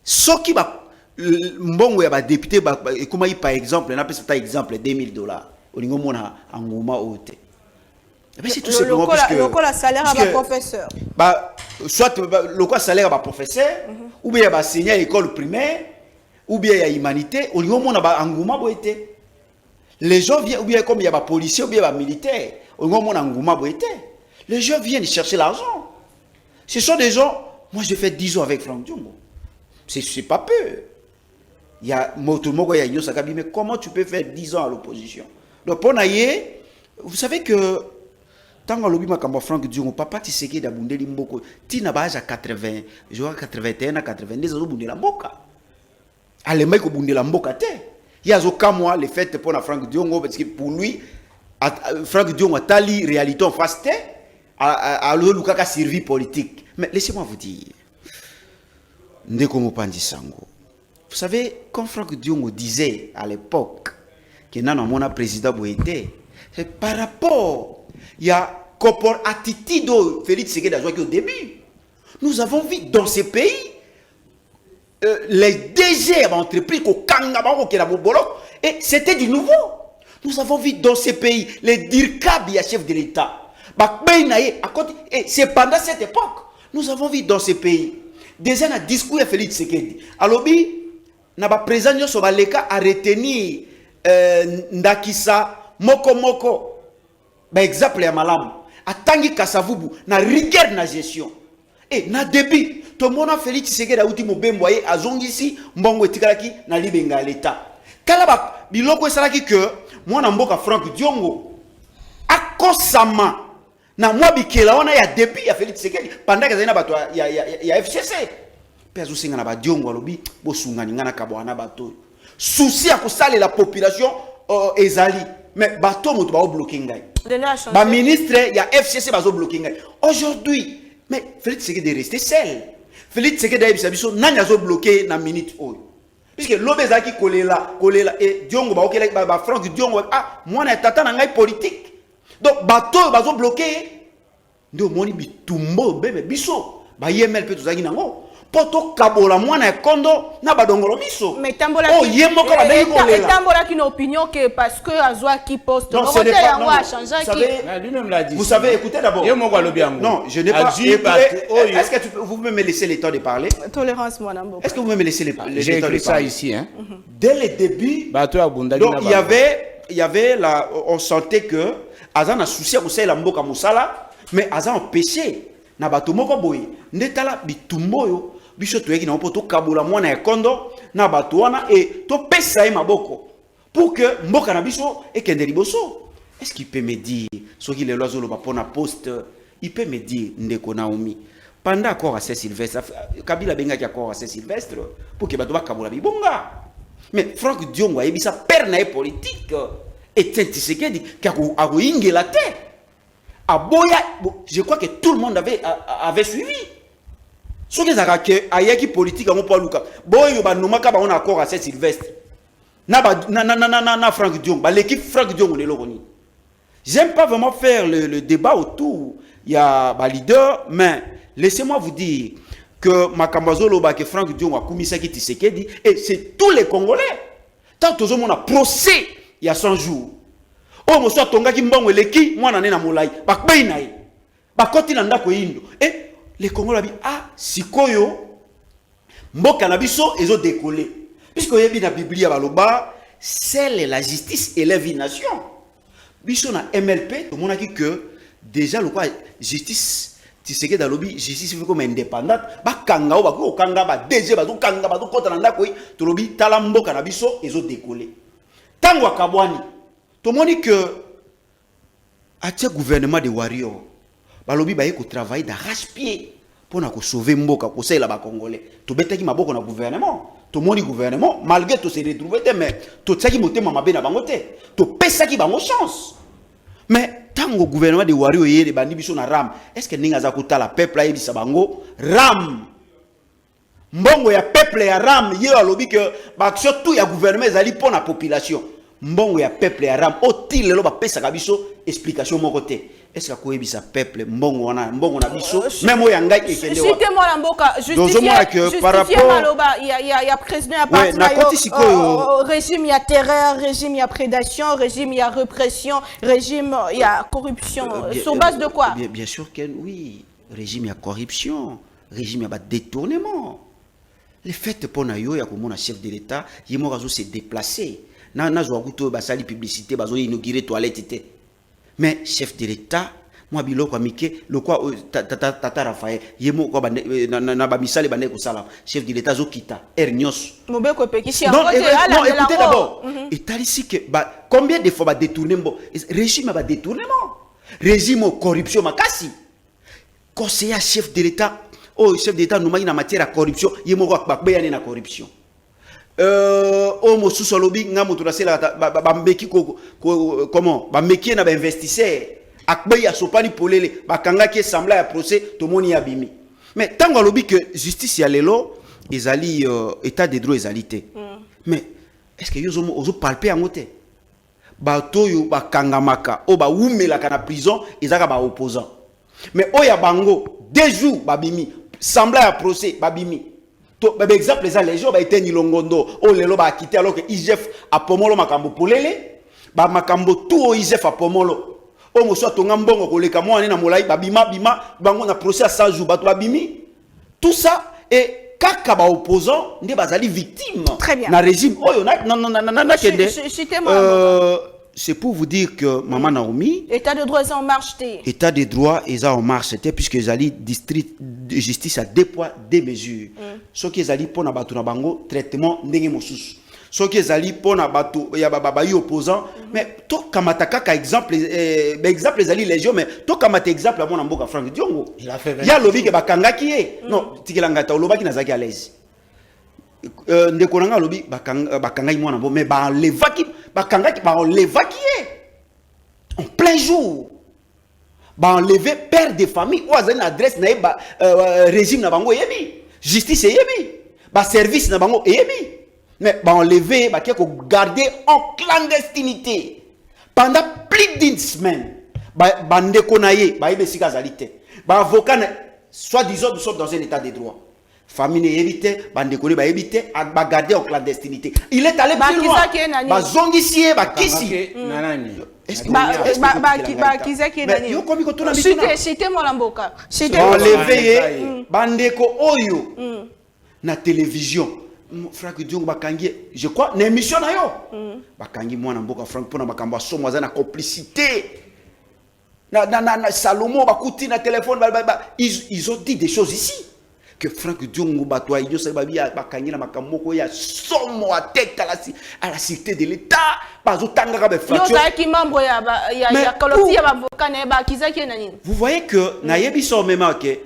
Ce qui va mbongo ya ba député comme par exemple na pesa exemple $2000 au niveau mona angoma ote. Mais c'est tout simplement parce que le salaire à professeur. Soit le salaire à professeur ou bien ba enseignant à école primaire ou bien à humanité au niveau mona ba angoma boete. Les gens viennent ou bien comme il y a ba policier ou bien ba militaire au niveau mona angoma boete. Les gens viennent chercher l'argent. Ce sont des gens. Moi, j'ai fait 10 ans avec Franck Diongo. C'est pas peu. Il y a Motomogo, il y a Igno Sakabi, mais comment tu peux faire 10 ans à l'opposition? Donc, pour Naye, vous savez que tant que l'objet m'a Franck Diongo, papa Tshisekedi a bundé Limboko, Tina Baja 80, je vois 81 à 90, ils ont bundé la Mboka. Allez, mais ils ont bundé la Mboka. Il y a aucun mois, les fêtes pour Franck Diongo, parce que pour lui, Franck Diongo a tali réalité en face. À l'Olukaka servi politique. Mais laissez-moi vous dire, Ndeko Mopandi Sango, vous savez, quand Franck Diongo disait à l'époque que Nana Mona président Boété, c'est par rapport, il y a attitude de Félix Tshisekedi au début. Nous avons vu dans ces pays les DG entreprises et c'était du nouveau. Nous avons vu dans ces pays les DIRCAB, il y a chef de l'État. Et c'est pendant cette époque, nous avons vu dans ces pays déjà na discours ya Félix Tshisekedi alobi na ba président nyonso baleka à retenir ndakisa moko ba exemple ya malamu atangi Kasavubu na rigueur na gestion et na début to mona Félix Tshisekedi auti mobembo ye azongisi mbongo etikalaki na libenga ya l'État kala ba biloko esalaki que mwana mboka Franck Diongo akosama na mwa bikela wana ya début ya Félix Tshisekedi pendant que zena bato ya FCC pe azosenga na ba Diongo alobi bosungani ngana kabwana bato souci ya kosala la population ezali mais bato moto ba bloquer ngai ba ministre ya FCC bazo bloquer ngai aujourd'hui mais Félix Tshisekedi est resté seul Félix Tshisekedi a biso nani azo bloquer na minute oyo puisque l'obezaki kolela et Diongo ba okela ba Franck Diongo ah mwana tata na ngai politique donc bato bazo bloquer ndo moni bitumbo bebe biso ba yemel pe tozaki nango poto kabola mwana ya kondo na badongolo biso mais tambola oh yemo ka ba kolela tambola qui une opinion que parce que azwa qui poste non c'est pas non a changé qui lui-même l'a dit vous savez écoutez d'abord non je n'ai pas est-ce que vous pouvez me laisser le temps de parler tolérance moi nambo est-ce que vous pouvez me laisser le temps de parler j'ai écrit ça ici hein dès le début donc il y avait là on sentait que Azan a souci à la mboka musala mais Azan empêché na bato moko boye ndetala bitumbo yo biso toyeki na poto kabola mwana ya kondo na bato wana et to pesa ye maboko pour que mboka na biso ekende liboso. Est-ce qu'il peut me dire ce qu'il est loiseau le pona poste il peut me dire ndeko Naomi pendant encore à Saint-Sylvestre Kabila benga ki encore à Saint-Sylvestre pour que bato ba kabola bibonga mais Franck Diongo a ebisa père na politique et Tshisekedi qui a ingé la terre. Je crois que tout le monde avait suivi. Ce qui est que ayaki politique à mon poids Luka. Boyo ba nomaka ba on accord à Saint-Sylvestre. Na Franck Diongo, l'équipe Franck Diongo le loroni. J'aime pas vraiment faire le débat autour. Il y a ba leader, mais laissez-moi vous dire que Makambazolo ba que Franck Diongo a commis ça qui Tshisekedi et c'est tous les Congolais. Tant que on a procès il y a 100 jours. Oh, mo so tonga ki mbongo eleki mwana ne na molai. Bakbei na ye. Bakoti na ndako yindo. Et les Congolais bi ah sikoyo mboka na biso ezo décoller. Puisque yebi na Biblia baloba, c'est la justice élève une nation. Biso na MLP to monaki que déjà le quoi justice Tshisekedi dalobi justice fait comme indépendante ba kanga o ba ko kanga ba DG ba zo kanga ba zo kota na ndako yi to lobi tala mboka na biso ezo décoller. Tango akabwani to moni que atia gouvernement de warrior balobi ba yeko travailler d'arrache-pied pour na ko sauver mboka ko sala ba congolais to betaki maboko na gouvernement to moni gouvernement malgré to se retrouver mais to tsaki motema mabe na bango te to pesaki bango chance mais tango gouvernement de warrior yele bandi biso na ram est-ce que ninga za kutala peuple ayebisa bango ram mbongo ya peuple ya ram ye alobi que ba action tout ya gouvernement ezali pour la population mbongo ya peuple ya ram oti lelo ba pesa ka biso explication moko te est-ce que ko yebisa peuple mbongo na biso même oya ngai ekende wa citez-moi la mboka justifier par rapport maloba il y a président ya parti régime il y a terreur régime il y a prédation régime il y a répression régime il y a corruption sur base de quoi bien sûr que oui régime il y a corruption régime il y a détournement les faits pour na yo ya ko mona chef de l'état yemo razo se déplacer na zo akuto basali publicité bazo inaugurer toilette té mais chef de l'état moi biloko amike le quoi tata Raphaël yemo ko na ba misale bande ko sala chef de l'état zo kita ernyos mobeko pekisi non écoutez d'abord et talisi que combien de fois ba détournement régime ba détournement régime corruption makasi conseiller chef de l'état oh chef d'état nous na matière à corruption yemo ko bakbeyane na corruption oh mosusu lobi ngamo to rasela ba mbeki comment ba meki na ba investisseur akbeya sopani polele bakanga ki sembla ya procès to moni abimi mais tango lobi que justice ya lelo ezali état de droit ezalité mais est-ce que yozo ozo palper angote ba toyo bakanga maka o ba umela kana prison ezaka ba opposant mais oya bango 2 jours babimi sembla ya procès babimi to ba exemple les gens ba eteni longondo o lelo ba quitté alors que IGF a pomolo makambo polele ba makambo tout o IGF a pomolo o mo so tonga mbongo koleka mwana na molai babima bango na procès à 100 jours ba to babimi tout ça et kaka ba opposant nde bazali victime. Très bien. Na régime oyo na kende. C'est pour vous dire que Maman Naomi, État de droit est en marche. État de droit est en marche, c'était puisque les district de justice a deux poids, deux mesures. Ce qui est allé pour na batu na bango traitement ndenge mosusu. Ce qui est allé pour na batu ya babayi opposant, mais to kamata kaka exemple exemple les alliés légion, mais to kamata exemple à mon amboka Franck Diongo. Il a fait. Ya lobi ke bakanga ki e. Non, tikelanga ta loba ki nazaki à l'aise. Ndekonanga lobi bakanga mwana bo mais ba levaki bakanga ki ba levaki en plein jour ba enlever père de famille ou azana adresse na ba régime na bango yebi justice yebi ba service na bango yebi mais ba enlever ba ko garder en clandestinité pendant plus d'une semaine ba ndekona ye ba yebi sika zalité ba avocat soit disant nous sommes dans un état de droit. Famille évité, bande connaît ba évité, ba garder en clandestinité. Il est allé plus loin. Ba zongisie, ba kisi. Nanani. Ba kizaki nani. Yo komi ko tuna bituna. Cité Molamboka. Cité enlevé bande ko oyo. Na télévision. Franck Diongo bakangi, je crois, na émission na yo. Bakangi mwana mboka Franck pona makambo somo za na complicité. Na Salomon bakuti na téléphone ils ont dit des choses ici. Que Franck Diongo batoa idio sa babi bakangi na makamoko ya somo à tête à la sécurité de l'état bazo tangaka ba fracture. Yo ki membre ya koloti ya avocat na ba kizaki nani. Vous voyez que na yebi so même que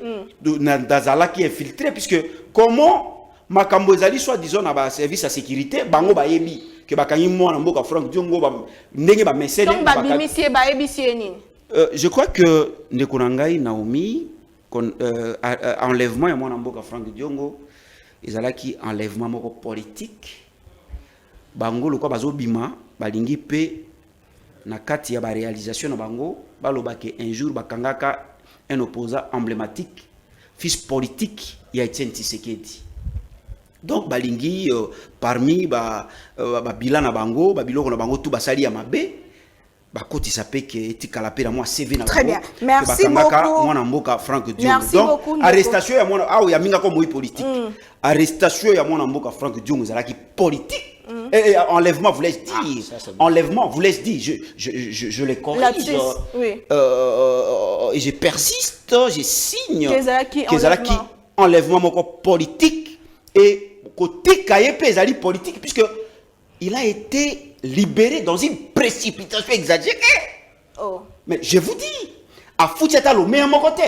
dazala qui infiltré puisque comment makambo ezali soit disons na ba service à sécurité bango ba yebi que bakangi mwana mboka Franck Diongo ba ndenge ba message ba bimisie ba yebisie nini. Je crois que Ndekonangai Naomi enlèvement et mon amboka Franck Diongo ils allaient qui enlèvement moko politique bango le quoi bazo bima balingi pe na kati ya ba réalisation na bango balobake un jour bakangaka un opposant emblématique fils politique ya Etienne Tshisekedi donc balingi parmi ba bilan na bango ba biloko na bango tout basali ya mabe. Très bien, merci beaucoup. Merci beaucoup. Arrestation ya mwana ah ya minga comme politique. Arrestation ya mwana mboka Franck Diongo zalaki politique. Et enlèvement vous laisse dire. Enlèvement vous laisse dire. Je les corrige. Oui. Et je persiste, je signe. Que zalaki enlèvement moko politique et côté kaye ezali politique puisque il a été libéré dans une précipitation exagérée. Oh. Mais je vous dis, à Fouchata, le meilleur mon côté,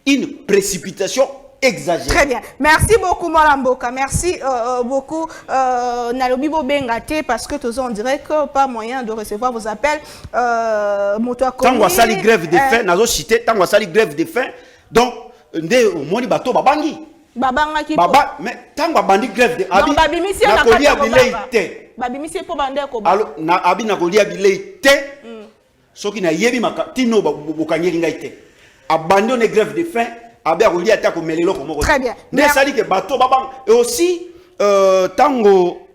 une précipitation exagérée. Très bien. Merci beaucoup, Molamboka. Merci beaucoup, Nalobibo Bengate, parce que tous on dirait que pas moyen de recevoir vos appels. Tant qu'on a grève de faim, nous avons cité, tant qu'on a grève de faim, donc, on dit bateau babangi. Babanga qui Baba, mais tant qu'on a grève de faim, babimisi na kolia bilei babimisi po bande ko alors na abi na kolia bilei te soki na yebi makatino bokanyeli ngai te abandon de grève de faim abi akolia ta ko melelo ko moko. Très bien. Ne sali ke bateau babang et aussi tango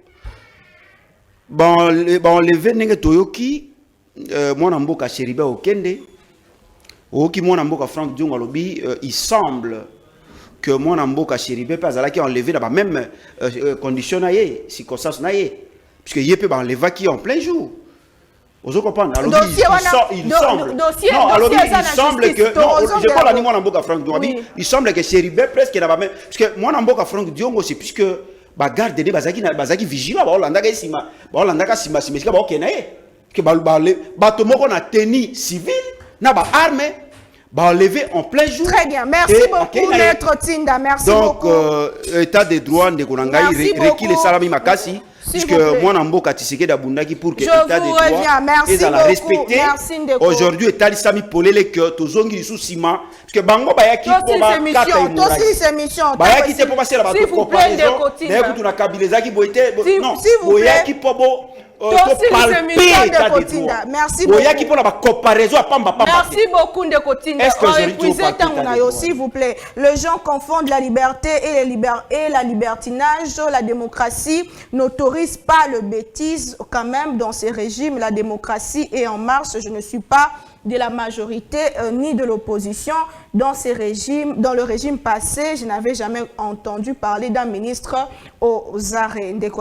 bon lever nenge toyoki mwana mboka Chéribe okende oki mwana mboka Franck Diongo alobi il semble que mon amboka Chéribe pas à qui enlevé là même condition na ye circonstance na ye puisque yé peut enlever qui en plein jour. Vous comprenez? Alors il semble que non, je parle à mon amboka Franck Diongo. Il semble que Chéribe presque n'a pas même parce que mon amboka Franck Diongo c'est puisque ba garde de bazaki vigilant ba Hollanda ka sima ba Hollanda ka sima ka ba okenaye que ba to moko na tenue civile na ba arme. Bah, enlevé en plein jour. Très bien, merci beaucoup, Maître Tinda. Merci beaucoup. Donc, état de droit de Konangai, requis les salami makasi, puisque moi, Namboka Tshisekedi Abundaki pour que l'état de droit est à la respecter. Aujourd'hui, état de Sami Polele que Tozongi sous ciment, parce que Bango Bayaki pour ma carte et Bayaki c'est pour passer la bateau comparaison. D'ailleurs, tu n'as kabileza qui boite. Non, Boyaki pour merci beaucoup. Merci beaucoup de Kotinda. S'il vous plaît. Les gens confondent la liberté et la libertinage. La démocratie n'autorise pas le bêtise. Quand même, dans ces régimes, la démocratie est en marche. Je ne suis pas de la majorité ni de l'opposition. Dans le régime passé, je n'avais jamais entendu parler d'un ministre aux arrêts. Depuis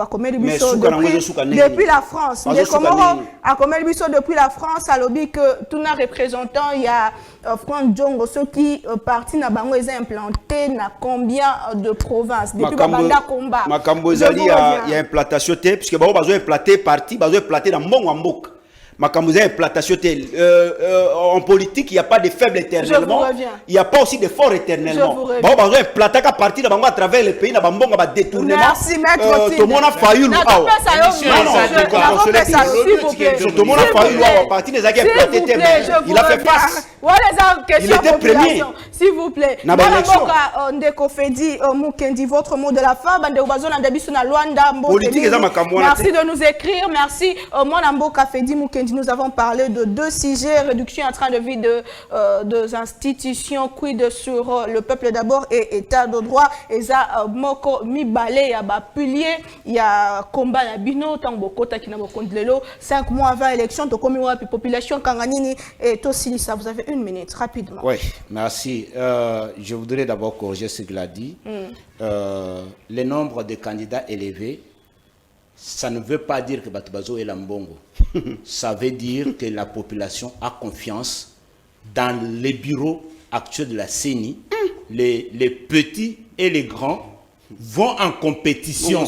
la France. Depuis la France, à l'objet que tout un représentant, il y a Franck Djongo, ceux qui parti n'a pas implanté na combien de provinces depuis Babanda Combat. Il y a implantation, puisque ils ont implanté parti, ils ont implanté dans Mbok. Makamouza implantation en politique, il n'y a pas de faible éternellement. Il n'y a pas aussi de fort éternellement. Bon, bah, implanté qu'à partir de à travers le pays, na détournement. Merci, maître. Tout le monde a failli. Tout le monde a failli. À partir des années implanté, il a fait face. Il était premier. S'il vous plaît. Votre mot de la fin. Merci de nous écrire. Merci. Nous avons parlé de 2 sujets, réduction en train de vie de institutions, quid sur le peuple d'abord et état de droit. Et ça, moko mi balé, ya ba pilier, il y a combat na bino, tango kota qui n'a pas contre l'élo, 5 mois avant l'élection, to komi wa population kanganini et to silisa. Vous avez 1 minute, rapidement. Oui, merci. Je voudrais d'abord corriger ce qu'il a dit. Le nombre de candidats élevés, ça ne veut pas dire que Batubazo est l'ambongo. Ça veut dire que la population a confiance dans les bureaux actuels de la CENI. Les petits et les grands vont en compétition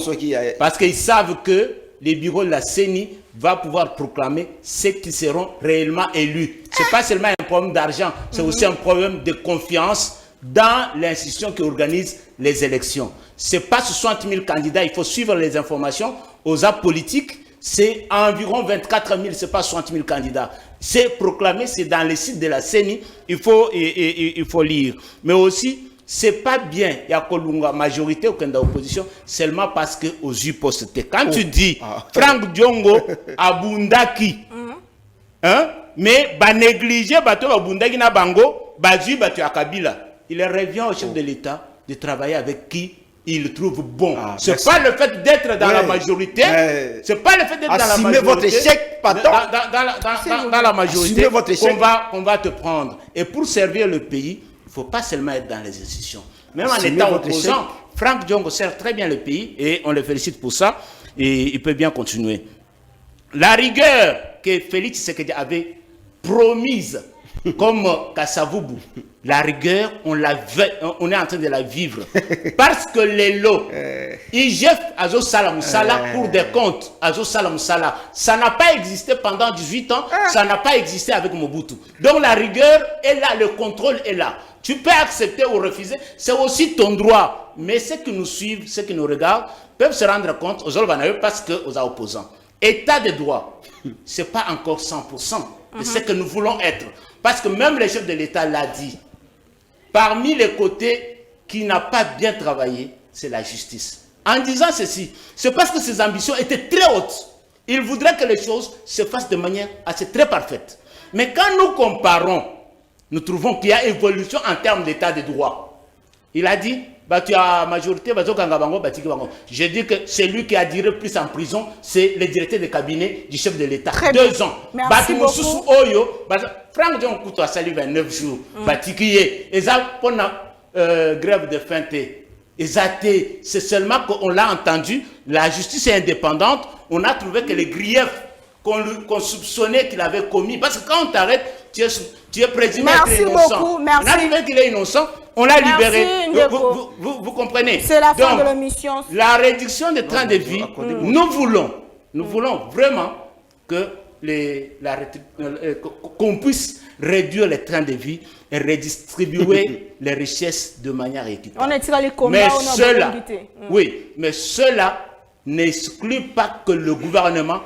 parce qu'ils savent que les bureaux de la CENI vont pouvoir proclamer ceux qui seront réellement élus. Ce n'est pas seulement un problème d'argent, c'est aussi un problème de confiance dans l'institution qui organise les élections. Ce n'est pas 60 000 candidats, il faut suivre les informations. Aux actes politiques, c'est environ 24 000, ce n'est pas 60 000 candidats. C'est proclamé, c'est dans les sites de la CENI, il faut lire. Mais aussi, ce n'est pas bien, il y a une majorité ou une opposition, seulement parce que aux yeux postés. Quand tu dis Franck Djongo Abundaki, hein, mais ba négliger bato Abundaki na bango, bazu bato Akabila. Il revient au chef de l'État de travailler avec qui il trouve bon. Ce n'est pas le fait d'être dans la majorité. Ce n'est pas le fait d'être dans la majorité. Votre échec, dans la majorité qu'on va te prendre. Et pour servir le pays, il ne faut pas seulement être dans les institutions. Même en étant opposant, Franck Djongo sert très bien le pays et on le félicite pour ça. Et il peut bien continuer. La rigueur que Félix Tshisekedi avait promise comme Kassavoubou, la rigueur, on est en train de la vivre. Parce que les lots, IGF Azo Salamoussala, Cour des comptes, Azo Salamoussala, ça n'a pas existé pendant 18 ans, ça n'a pas existé avec Mobutu. Donc la rigueur est là, le contrôle est là. Tu peux accepter ou refuser, c'est aussi ton droit. Mais ceux qui nous suivent, ceux qui nous regardent, peuvent se rendre compte aux Olvanaïeux parce qu'aux opposants. État de droit, ce n'est pas encore 100% de ce que nous voulons être. Parce que même le chef de l'État l'a dit. Parmi les côtés qui n'a pas bien travaillé, c'est la justice. En disant ceci, c'est parce que ses ambitions étaient très hautes. Il voudrait que les choses se fassent de manière assez très parfaite. Mais quand nous comparons, nous trouvons qu'il y a évolution en termes d'état de droit. Il a dit, tu as majorité, je dis que celui qui a duré plus en prison, c'est le directeur de cabinet du chef de l'État. 2 ans. Merci beaucoup. Franck Djongo a salué 29 jours. Et ça, pour la grève de faim, c'est seulement qu'on l'a entendu. La justice est indépendante. On a trouvé que les griefs qu'on soupçonnait qu'il avait commis, parce que quand on t'arrête, tu es présumé être innocent. Merci. On a trouvé qu'il est innocent. On l'a libéré. Vous comprenez? C'est la fin de l'émission. La réduction des trains de vie, nous voulons vraiment que qu'on puisse réduire les trains de vie et redistribuer les richesses de manière équitable. Mais cela n'exclut pas que le gouvernement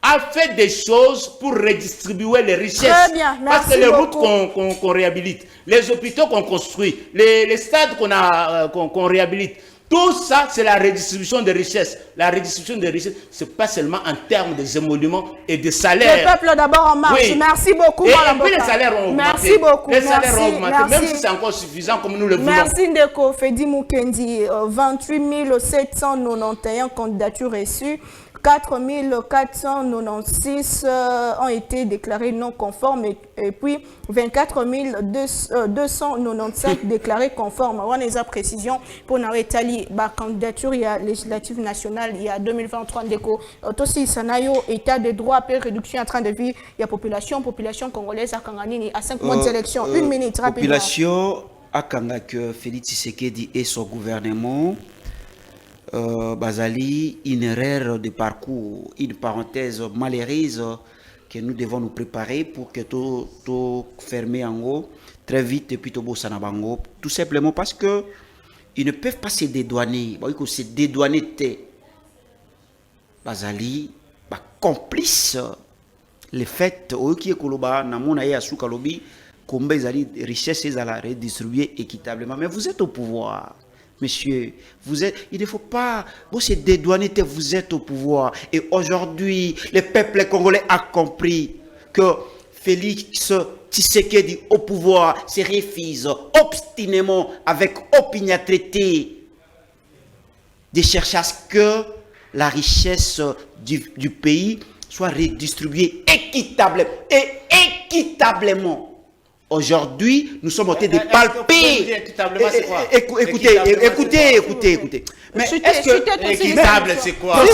a fait des choses pour redistribuer les richesses. Très bien, merci. Parce que les routes qu'on réhabilite, les hôpitaux qu'on construit, les stades qu'on réhabilite, tout ça, c'est la redistribution des richesses. La redistribution des richesses, ce n'est pas seulement en termes des émoluments et des salaires. Le peuple d'abord en marche. Oui. Merci beaucoup. Et puis les salaires ont augmenté. Merci beaucoup. Les salaires ont augmenté, même si c'est encore suffisant comme nous le voulons. Merci Ndeko Fedi Mukendi. 28 791 candidatures reçues. 4496 ont été déclarés non conformes et puis 24 297 déclarés conformes. On a des précisions pour la candidature, il y a législative nationale, il y a 2023 déco. Aussi, Sanayo, état de droit, réduction en train de vie, il y a population congolaise à Kanganini à 5 mois d'élection. Une minute, rapidement. Population à Kangak, Félix Tshisekedi et son gouvernement. Bazali, une erreur de parcours, une parenthèse malheureuse que nous devons nous préparer pour que tout fermer en haut très vite et puis tout beau sanabango. Tout simplement parce que ils ne peuvent pas se dédouaner. Ils se dédouaner Bazali, complice les faits au qui est koloba namona ya suka lobi kombe zali richesse à la redistribuer équitablement. Mais vous êtes au pouvoir. Monsieur, vous êtes, il ne faut pas vous se dédouaner, vous êtes au pouvoir. Et aujourd'hui, le peuple congolais a compris que Félix Tshisekedi au pouvoir se refuse obstinément, avec opiniâtreté, de chercher à ce que la richesse du pays soit redistribuée équitablement. Aujourd'hui, nous sommes en train de palper. Écoutez. Mais est-ce que équitable, c'est quoi?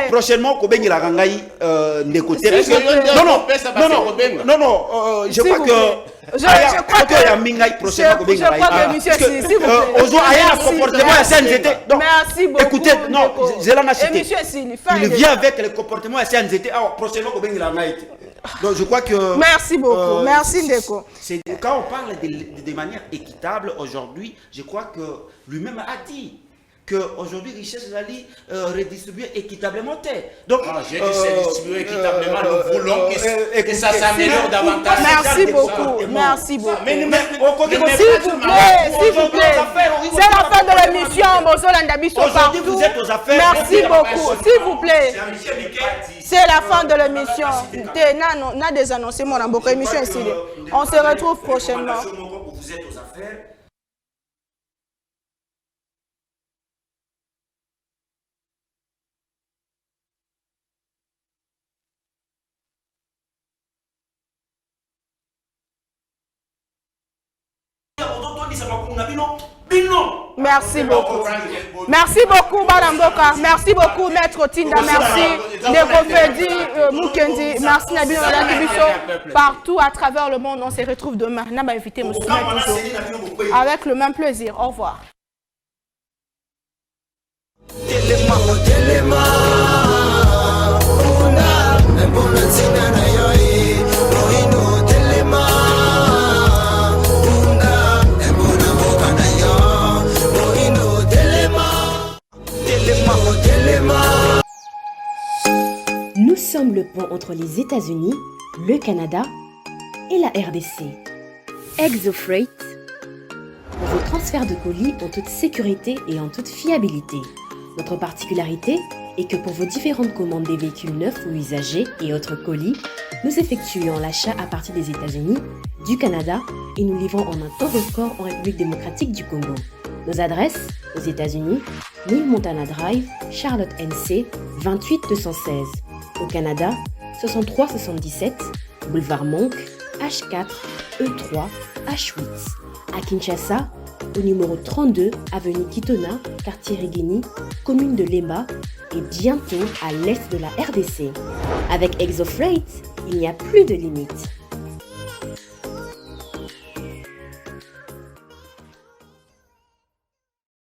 Prochainement, Kobengi la Rangaï n'écoutez. Non, je crois que. Je crois que Mingaï prochainement Kobengi la Rangaï. Monsieur, s'il vous plaît. Aujourd'hui, il y a un comportement à CNZT. Merci beaucoup. Écoutez, non, Zélana cité. Il vient avec le comportement à CNZT. Prochainement Kobengi la Rangaï. Donc je crois que... Merci beaucoup, merci Ndeko. Quand on parle de manière équitable aujourd'hui, je crois que lui-même a dit qu'aujourd'hui, richesse est redistribuée équitablement. Donc, j'ai dit c'est distribué équitablement, nous voulons que ça s'améliore davantage. Merci beaucoup. S'il vous plaît. C'est la fin de l'émission. Aujourd'hui, vous êtes aux affaires. Merci beaucoup, s'il vous plaît. C'est la fin de l'émission. On a des annoncements dans votre émission ici. On se retrouve prochainement. Vous êtes aux affaires. Merci beaucoup. Merci beaucoup, Madame Boka. Merci beaucoup, Maître Tinda. Merci, Nekofedi, Mukendi. Merci, Nabino Lakibiso. Partout à travers le monde, on se retrouve demain. N'a pas invité M. Avec le même plaisir. Au revoir. Nous sommes le pont entre les États-Unis, le Canada et la RDC. ExoFreight, pour vos transferts de colis en toute sécurité et en toute fiabilité. Notre particularité est que pour vos différentes commandes des véhicules neufs ou usagés et autres colis, nous effectuons l'achat à partir des États-Unis, du Canada et nous livrons en un temps record en République démocratique du Congo. Nos adresses aux États-Unis, 1000 Montana Drive, Charlotte NC, 28216. Au Canada, 6377, Boulevard Monk, H4, E3, H8. À Kinshasa, au numéro 32, avenue Kitona, quartier Rigini, commune de Lemba et bientôt à l'est de la RDC. Avec ExoFreight, il n'y a plus de limites.